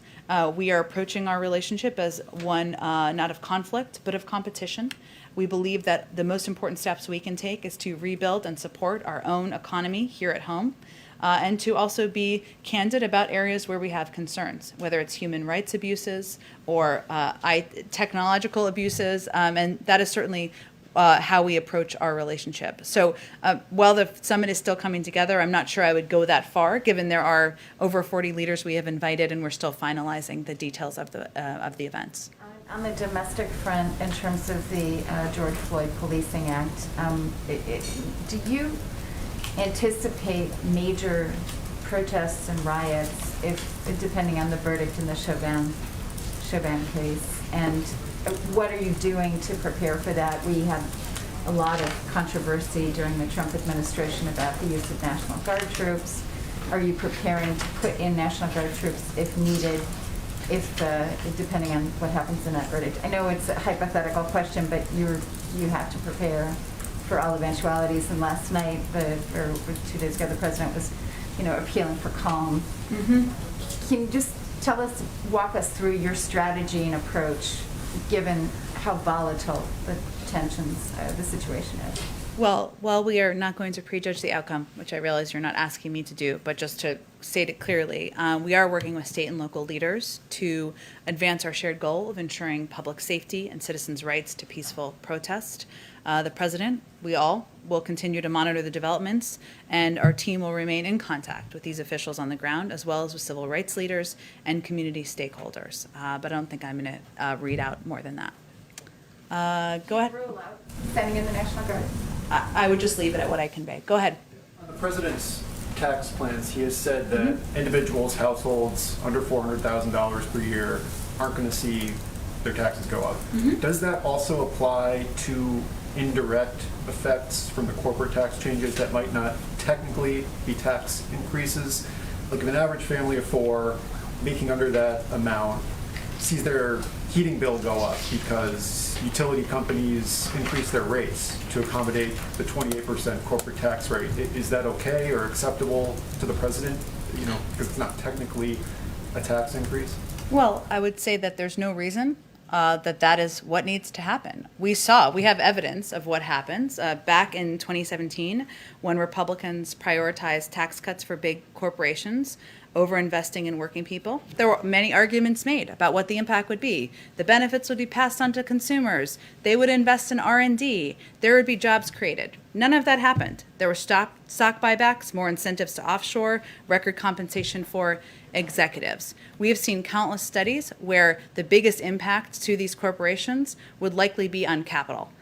S1: We are approaching our relationship as one not of conflict, but of competition. We believe that the most important steps we can take is to rebuild and support our own economy here at home, and to also be candid about areas where we have concerns, whether it's human rights abuses or technological abuses, and that is certainly how we approach our relationship. So while the summit is still coming together, I'm not sure I would go that far, given there are over 40 leaders we have invited, and we're still finalizing the details of the events.
S9: On the domestic front, in terms of the George Floyd Policing Act, do you anticipate major protests and riots depending on the verdict in the Chauvin case? And what are you doing to prepare for that? We had a lot of controversy during the Trump administration about the use of National Guard troops. Are you preparing to put in National Guard troops if needed, depending on what happens in that verdict? I know it's a hypothetical question, but you have to prepare for all eventualities. And last night, or 2 days ago, the president was, appealing for calm. Mm-hmm. Can you just walk us through your strategy and approach, given how volatile the tensions, the situation is?
S1: Well, while we are not going to prejudge the outcome, which I realize you're not asking me to do, but just to state it clearly, we are working with state and local leaders to advance our shared goal of ensuring public safety and citizens' rights to peaceful protest. The president, we all, will continue to monitor the developments, and our team will remain in contact with these officials on the ground, as well as with civil rights leaders and community stakeholders. But I don't think I'm going to read out more than that. Go ahead.
S9: Rule out sending in the National Guard.
S1: I would just leave it at what I convey. Go ahead.
S12: On the president's tax plans, he has said that individuals, households under $400,000 per year aren't going to see their taxes go up. Does that also apply to indirect effects from the corporate tax changes that might not technically be tax increases? Like if an average family of 4 making under that amount sees their heating bill go up because utility companies increase their rates to accommodate the 28% corporate tax rate, is that okay or acceptable to the president? Because it's not technically a tax increase?
S1: Well, I would say that there's no reason that is what needs to happen. We have evidence of what happens. Back in 2017, when Republicans prioritized tax cuts for big corporations over investing in working people, there were many arguments made about what the impact would be. The benefits would be passed on to consumers. They would invest in R&D. There would be jobs created. None of that happened. There were stock buybacks, more incentives to offshore, record compensation for executives. We have seen countless studies where the biggest impact to these corporations would likely be on capital.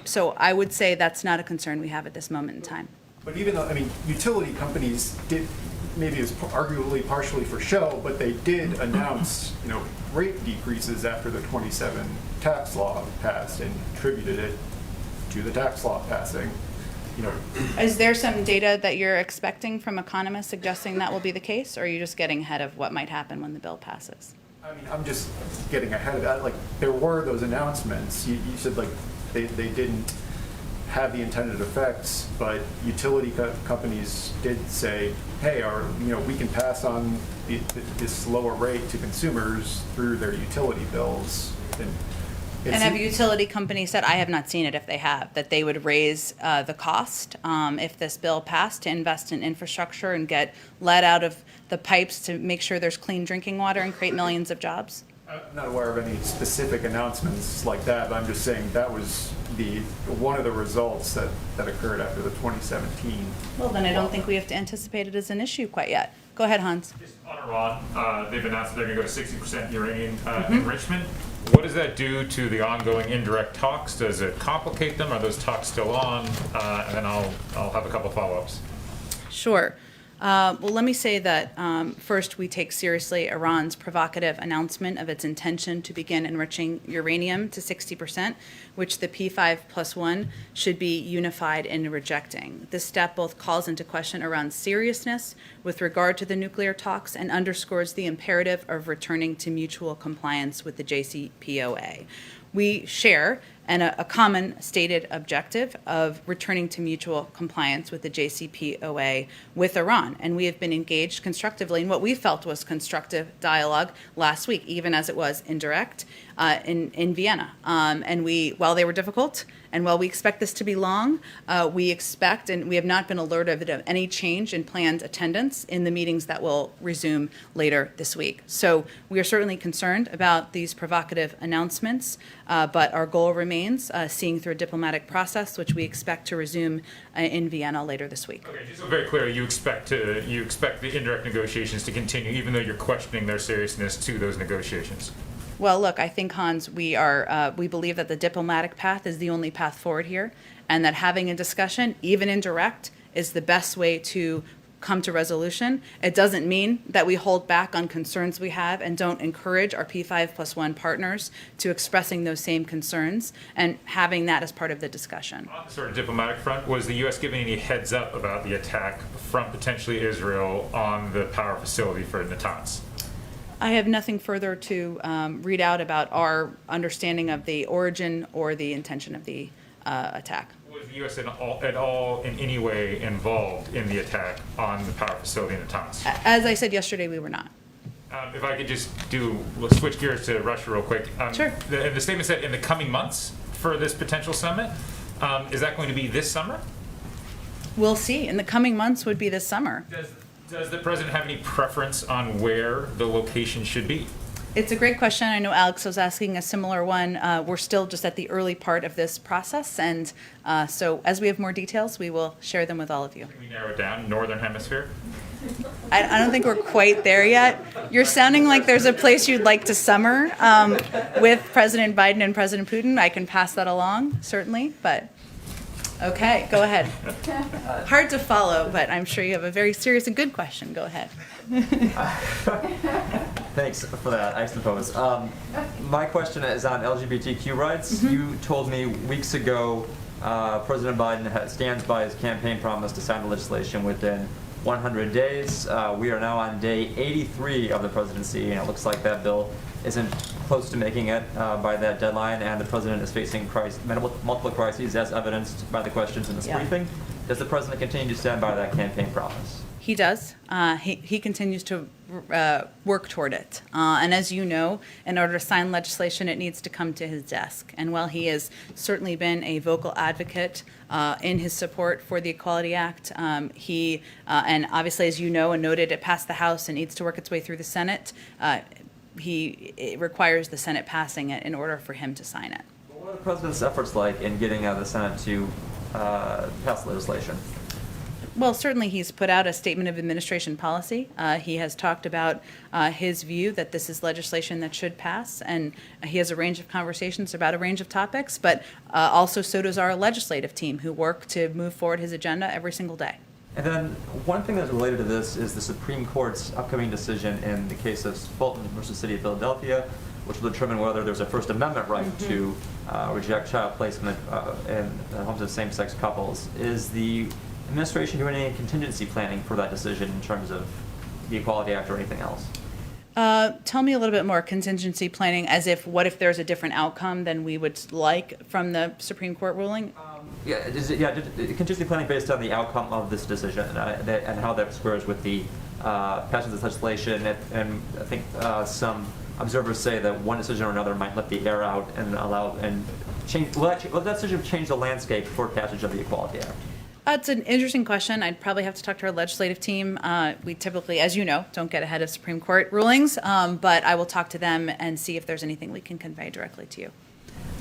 S1: So I would say that's not a concern we have at this moment in time.
S12: But even though, utility companies did, maybe it's arguably partially for show, but they did announce, rate decreases after the 27 tax law passed and attributed it to the tax law passing.
S1: Is there some data that you're expecting from economists suggesting that will be the case, or are you just getting ahead of what might happen when the bill passes?
S12: I'm just getting ahead of that. Like, there were those announcements. You said, they didn't have the intended effects, but utility companies did say, hey, we can pass on this lower rate to consumers through their utility bills.
S1: And have utility companies said, I have not seen it if they have, that they would raise the cost if this bill passed to invest in infrastructure and get lead out of the pipes to make sure there's clean drinking water and create millions of jobs?
S12: I'm not aware of any specific announcements like that, but I'm just saying that was one of the results that occurred after the 2017.
S1: Well, then I don't think we have to anticipate it as an issue quite yet. Go ahead, Hans.
S11: Just on Iran, they've announced that they're going to go to 60% uranium enrichment. What does that do to the ongoing indirect talks? Does it complicate them? Are those talks still on? And then I'll have a couple follow-ups.
S1: Sure. Well, let me say that first, we take seriously Iran's provocative announcement of its intention to begin enriching uranium to 60%, which the P5+1 should be unified in rejecting. This step both calls into question Iran's seriousness with regard to the nuclear talks and underscores the imperative of returning to mutual compliance with the JCPOA. We share and a common stated objective of returning to mutual compliance with the JCPOA with Iran. And we have been engaged constructively in what we felt was constructive dialogue last week, even as it was indirect, in Vienna. And while they were difficult, and while we expect this to be long, we expect, and we have not been alerted of any change in planned attendance in the meetings that will resume later this week. So we are certainly concerned about these provocative announcements, but our goal remains seeing through a diplomatic process, which we expect to resume in Vienna later this week.
S11: Okay, just so very clear, you expect the indirect negotiations to continue, even though you're questioning their seriousness to those negotiations.
S1: Well, look, I think, Hans, we believe that the diplomatic path is the only path forward here, and that having a discussion, even indirect, is the best way to come to resolution. It doesn't mean that we hold back on concerns we have and don't encourage our P5+1 partners to expressing those same concerns and having that as part of the discussion.
S11: On the sort of diplomatic front, was the U.S. giving any heads up about the attack from potentially Israel on the power facility for Natanz?
S1: I have nothing further to read out about our understanding of the origin or the intention of the attack.
S11: Was the U.S. at all in any way involved in the attack on the power facility in Natanz?
S1: As I said yesterday, we were not.
S11: If I could just let's switch gears to Russia real quick.
S1: Sure.
S11: The statement said in the coming months for this potential summit. Is that going to be this summer?
S1: We'll see. In the coming months would be this summer.
S11: Does the president have any preference on where the location should be?
S1: It's a great question. I know Alex was asking a similar one. We're still just at the early part of this process, and so as we have more details, we will share them with all of you.
S11: Can we narrow it down? Northern Hemisphere?
S1: I don't think we're quite there yet. You're sounding like there's a place you'd like to summer with President Biden and President Putin. I can pass that along, certainly, but okay, go ahead. Hard to follow, but I'm sure you have a very serious and good question. Go ahead.
S14: Thanks for that, I suppose. My question is on LGBTQ rights.
S1: Mm-hmm.
S14: You told me weeks ago President Biden stands by his campaign promise to sign the legislation within 100 days. We are now on day 83 of the presidency, and it looks like that bill isn't close to making it by that deadline, and the president is facing multiple crises, as evidenced by the questions in this briefing. Does the president continue to stand by that campaign promise?
S1: He does. He continues to work toward it. And as you know, in order to sign legislation, it needs to come to his desk. And while he has certainly been a vocal advocate in his support for the Equality Act, and obviously, as you know and noted, it passed the House and needs to work its way through the Senate. It requires the Senate passing it in order for him to sign it.
S14: What are the president's efforts like in getting the Senate to pass legislation?
S1: Well, certainly he's put out a statement of administration policy. He has talked about his view that this is legislation that should pass, and he has a range of conversations about a range of topics, but also so does our legislative team, who work to move forward his agenda every single day.
S14: And then one thing that's related to this is the Supreme Court's upcoming decision in the case of Fulton versus City of Philadelphia, which will determine whether there's a First Amendment right to reject child placement in homes of same-sex couples. Is the administration doing any contingency planning for that decision in terms of the Equality Act or anything else?
S1: Tell me a little bit more. Contingency planning, as if what if there's a different outcome than we would like from the Supreme Court ruling?
S14: Contingency planning based on the outcome of this decision and how that squares with the passage of this legislation. And I think some observers say that one decision or another might let the air out and will that decision change the landscape for passage of the Equality Act?
S1: It's an interesting question. I'd probably have to talk to our legislative team. We typically, as you know, don't get ahead of Supreme Court rulings, but I will talk to them and see if there's anything we can convey directly to you.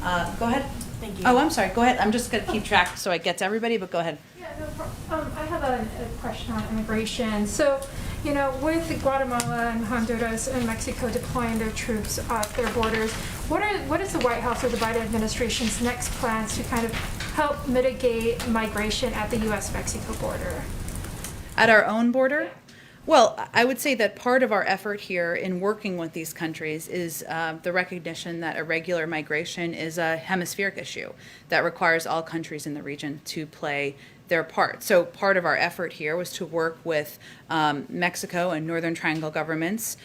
S1: Go ahead.
S15: Thank you.
S1: Oh, I'm sorry. Go ahead. I'm just going to keep track so I get to everybody, but go ahead.
S15: Yeah, no problem. I have a question on immigration. So, you know, with Guatemala and Honduras and Mexico deploying their troops at their borders, what is the White House or the Biden administration's next plans to kind of help mitigate migration at the U.S.-Mexico border?
S1: At our own border? Well, I would say that part of our effort here in working with these countries is the recognition that irregular migration is a hemispheric issue that requires all countries in the region to play their part. So part of our effort here was to work with Mexico and Northern Triangle governments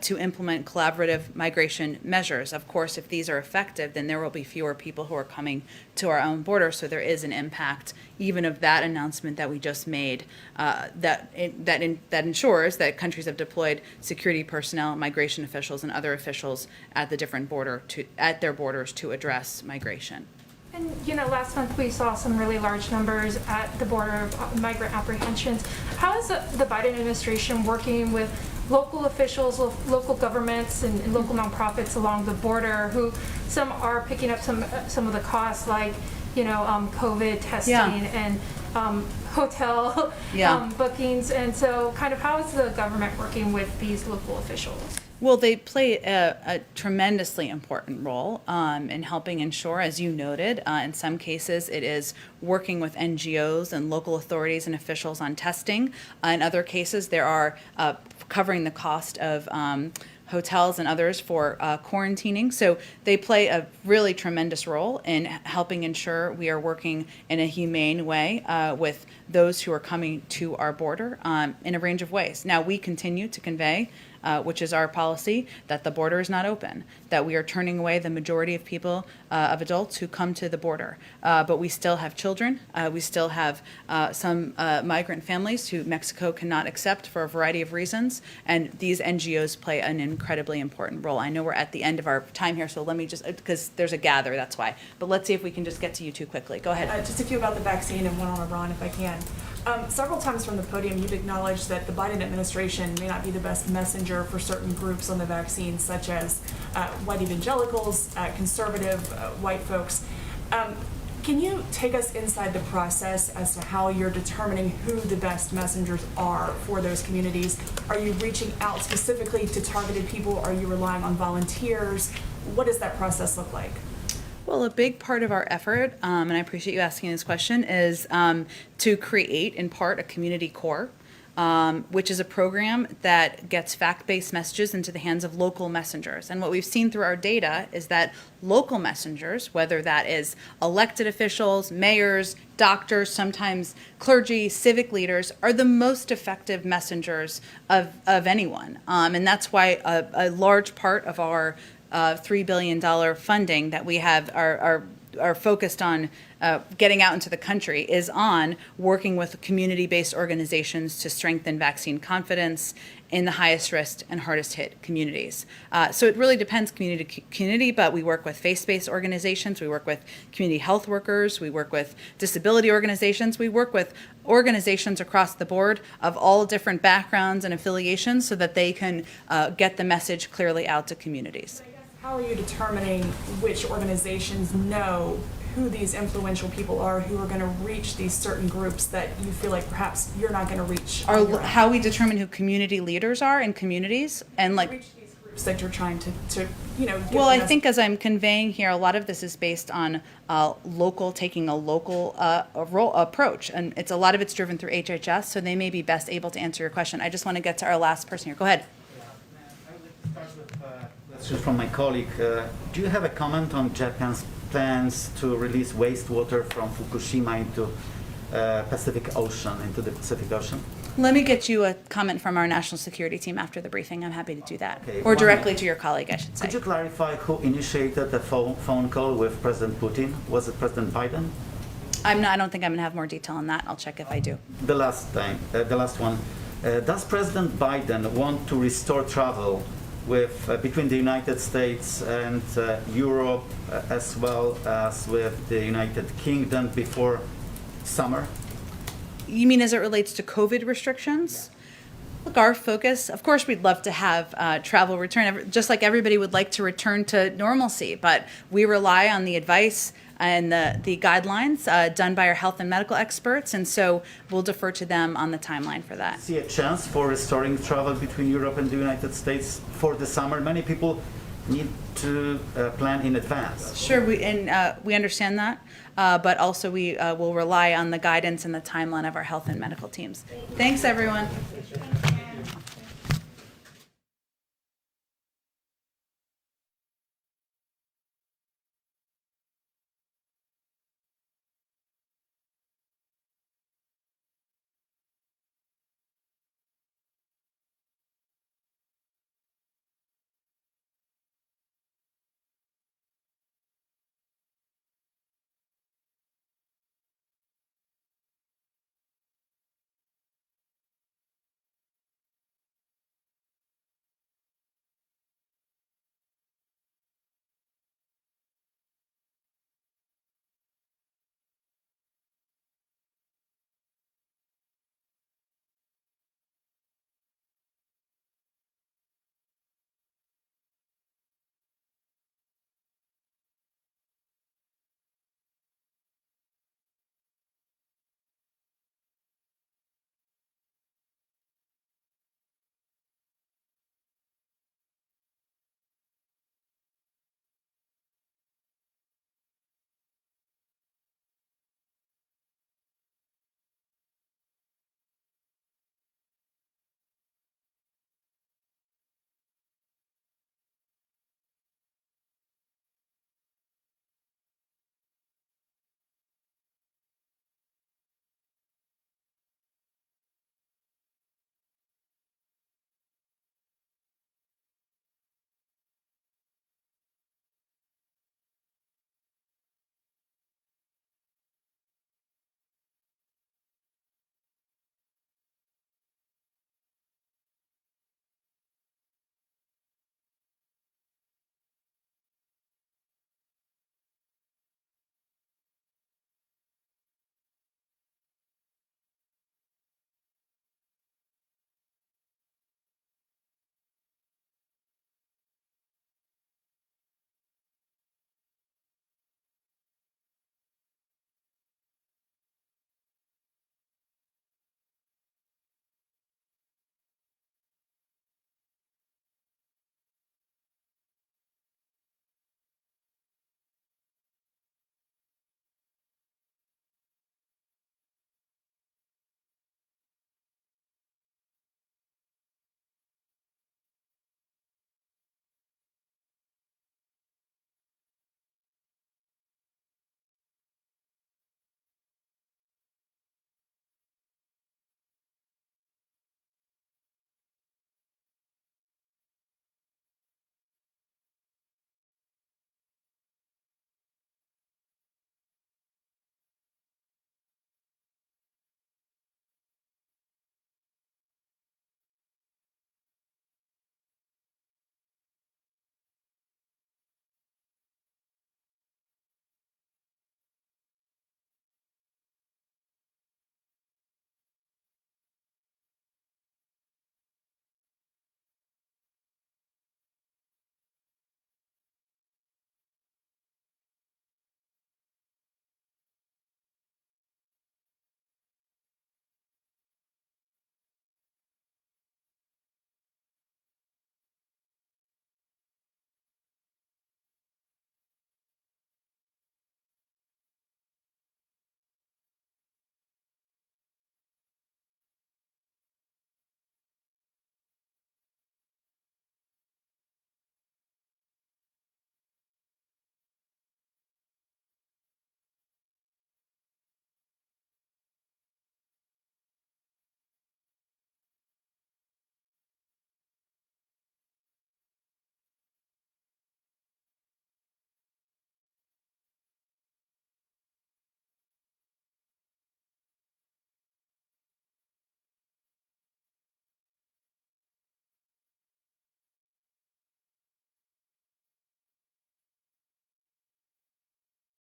S1: to implement collaborative migration measures. Of course, if these are effective, then there will be fewer people who are coming to our own border. So there is an impact even of that announcement that we just made that ensures that countries have deployed security personnel, migration officials, and other officials at the different at their borders to address migration.
S15: And, last month we saw some really large numbers at the border of migrant apprehensions. How is the Biden administration working with local officials, local governments, and local nonprofits along the border who some are picking up some of the costs, like, COVID testing and hotel bookings. And so kind of how is the government working with these local officials?
S1: Well, they play a tremendously important role in helping ensure, as you noted, in some cases it is working with NGOs and local authorities and officials on testing. In other cases, there are covering the cost of hotels and others for quarantining. So they play a really tremendous role in helping ensure we are working in a humane way with those who are coming to our border in a range of ways. Now, we continue to convey, which is our policy, that the border is not open, that we are turning away the majority of people, of adults who come to the border. But we still have children. We still have some migrant families who Mexico cannot accept for a variety of reasons. And these NGOs play an incredibly important role. I know we're at the end of our time here, so let me just, because there's a gather, that's why. But let's see if we can just get to you two quickly. Go ahead.
S16: Just a few about the vaccine and one on Iran, if I can. Several times from the podium, you've acknowledged that the Biden administration may not be the best messenger for certain groups on the vaccine, such as white evangelicals, conservative white folks. Can you take us inside the process as to how you're determining who the best messengers are for those communities? Are you reaching out specifically to targeted people? Are you relying on volunteers? What does that process look like?
S1: Well, a big part of our effort, and I appreciate you asking this question, is to create, in part, a community core, which is a program that gets fact-based messages into the hands of local messengers. And what we've seen through our data is that local messengers, whether that is elected officials, mayors, doctors, sometimes clergy, civic leaders, are the most effective messengers of anyone. And that's why a large part of our $3 billion funding that we have are focused on getting out into the country is on working with community-based organizations to strengthen vaccine confidence in the highest risk and hardest hit communities. So it really depends community to community, but we work with faith-based organizations, we work with community health workers, we work with disability organizations, we work with organizations across the board of all different backgrounds and affiliations so that they can get the message clearly out to communities.
S16: How are you determining which organizations know who these influential people are who are going to reach these certain groups that you feel like perhaps you're not going to reach?
S1: How we determine who community leaders are in communities and like
S16: reach these groups that you're trying to give
S1: well, I think as I'm conveying here, a lot of this is based on taking a local approach, and a lot of it's driven through HHS, so they may be best able to answer your question. I just want to get to our last person here. Go ahead.
S17: Just from my colleague, do you have a comment on Japan's plans to release wastewater from Fukushima into the Pacific Ocean?
S1: Let me get you a comment from our national security team after the briefing. I'm happy to do that.
S17: Okay,
S1: or directly to your colleague, I should say.
S17: Could you clarify who initiated the phone call with President Putin? Was it President Biden?
S1: I don't think I'm going to have more detail on that. I'll check if I do.
S17: The last one. Does President Biden want to restore travel between the United States and Europe, as well as with the United Kingdom before summer?
S1: You mean as it relates to COVID restrictions? Look, our focus, of course, we'd love to have travel return, just like everybody would like to return to normalcy, but we rely on the advice and the guidelines done by our health and medical experts, and so we'll defer to them on the timeline for that.
S17: See a chance for restoring travel between Europe and the United States for the summer? Many people need to plan in advance.
S1: Sure, we understand that, but also we will rely on the guidance and the timeline of our health and medical teams. Thanks, everyone.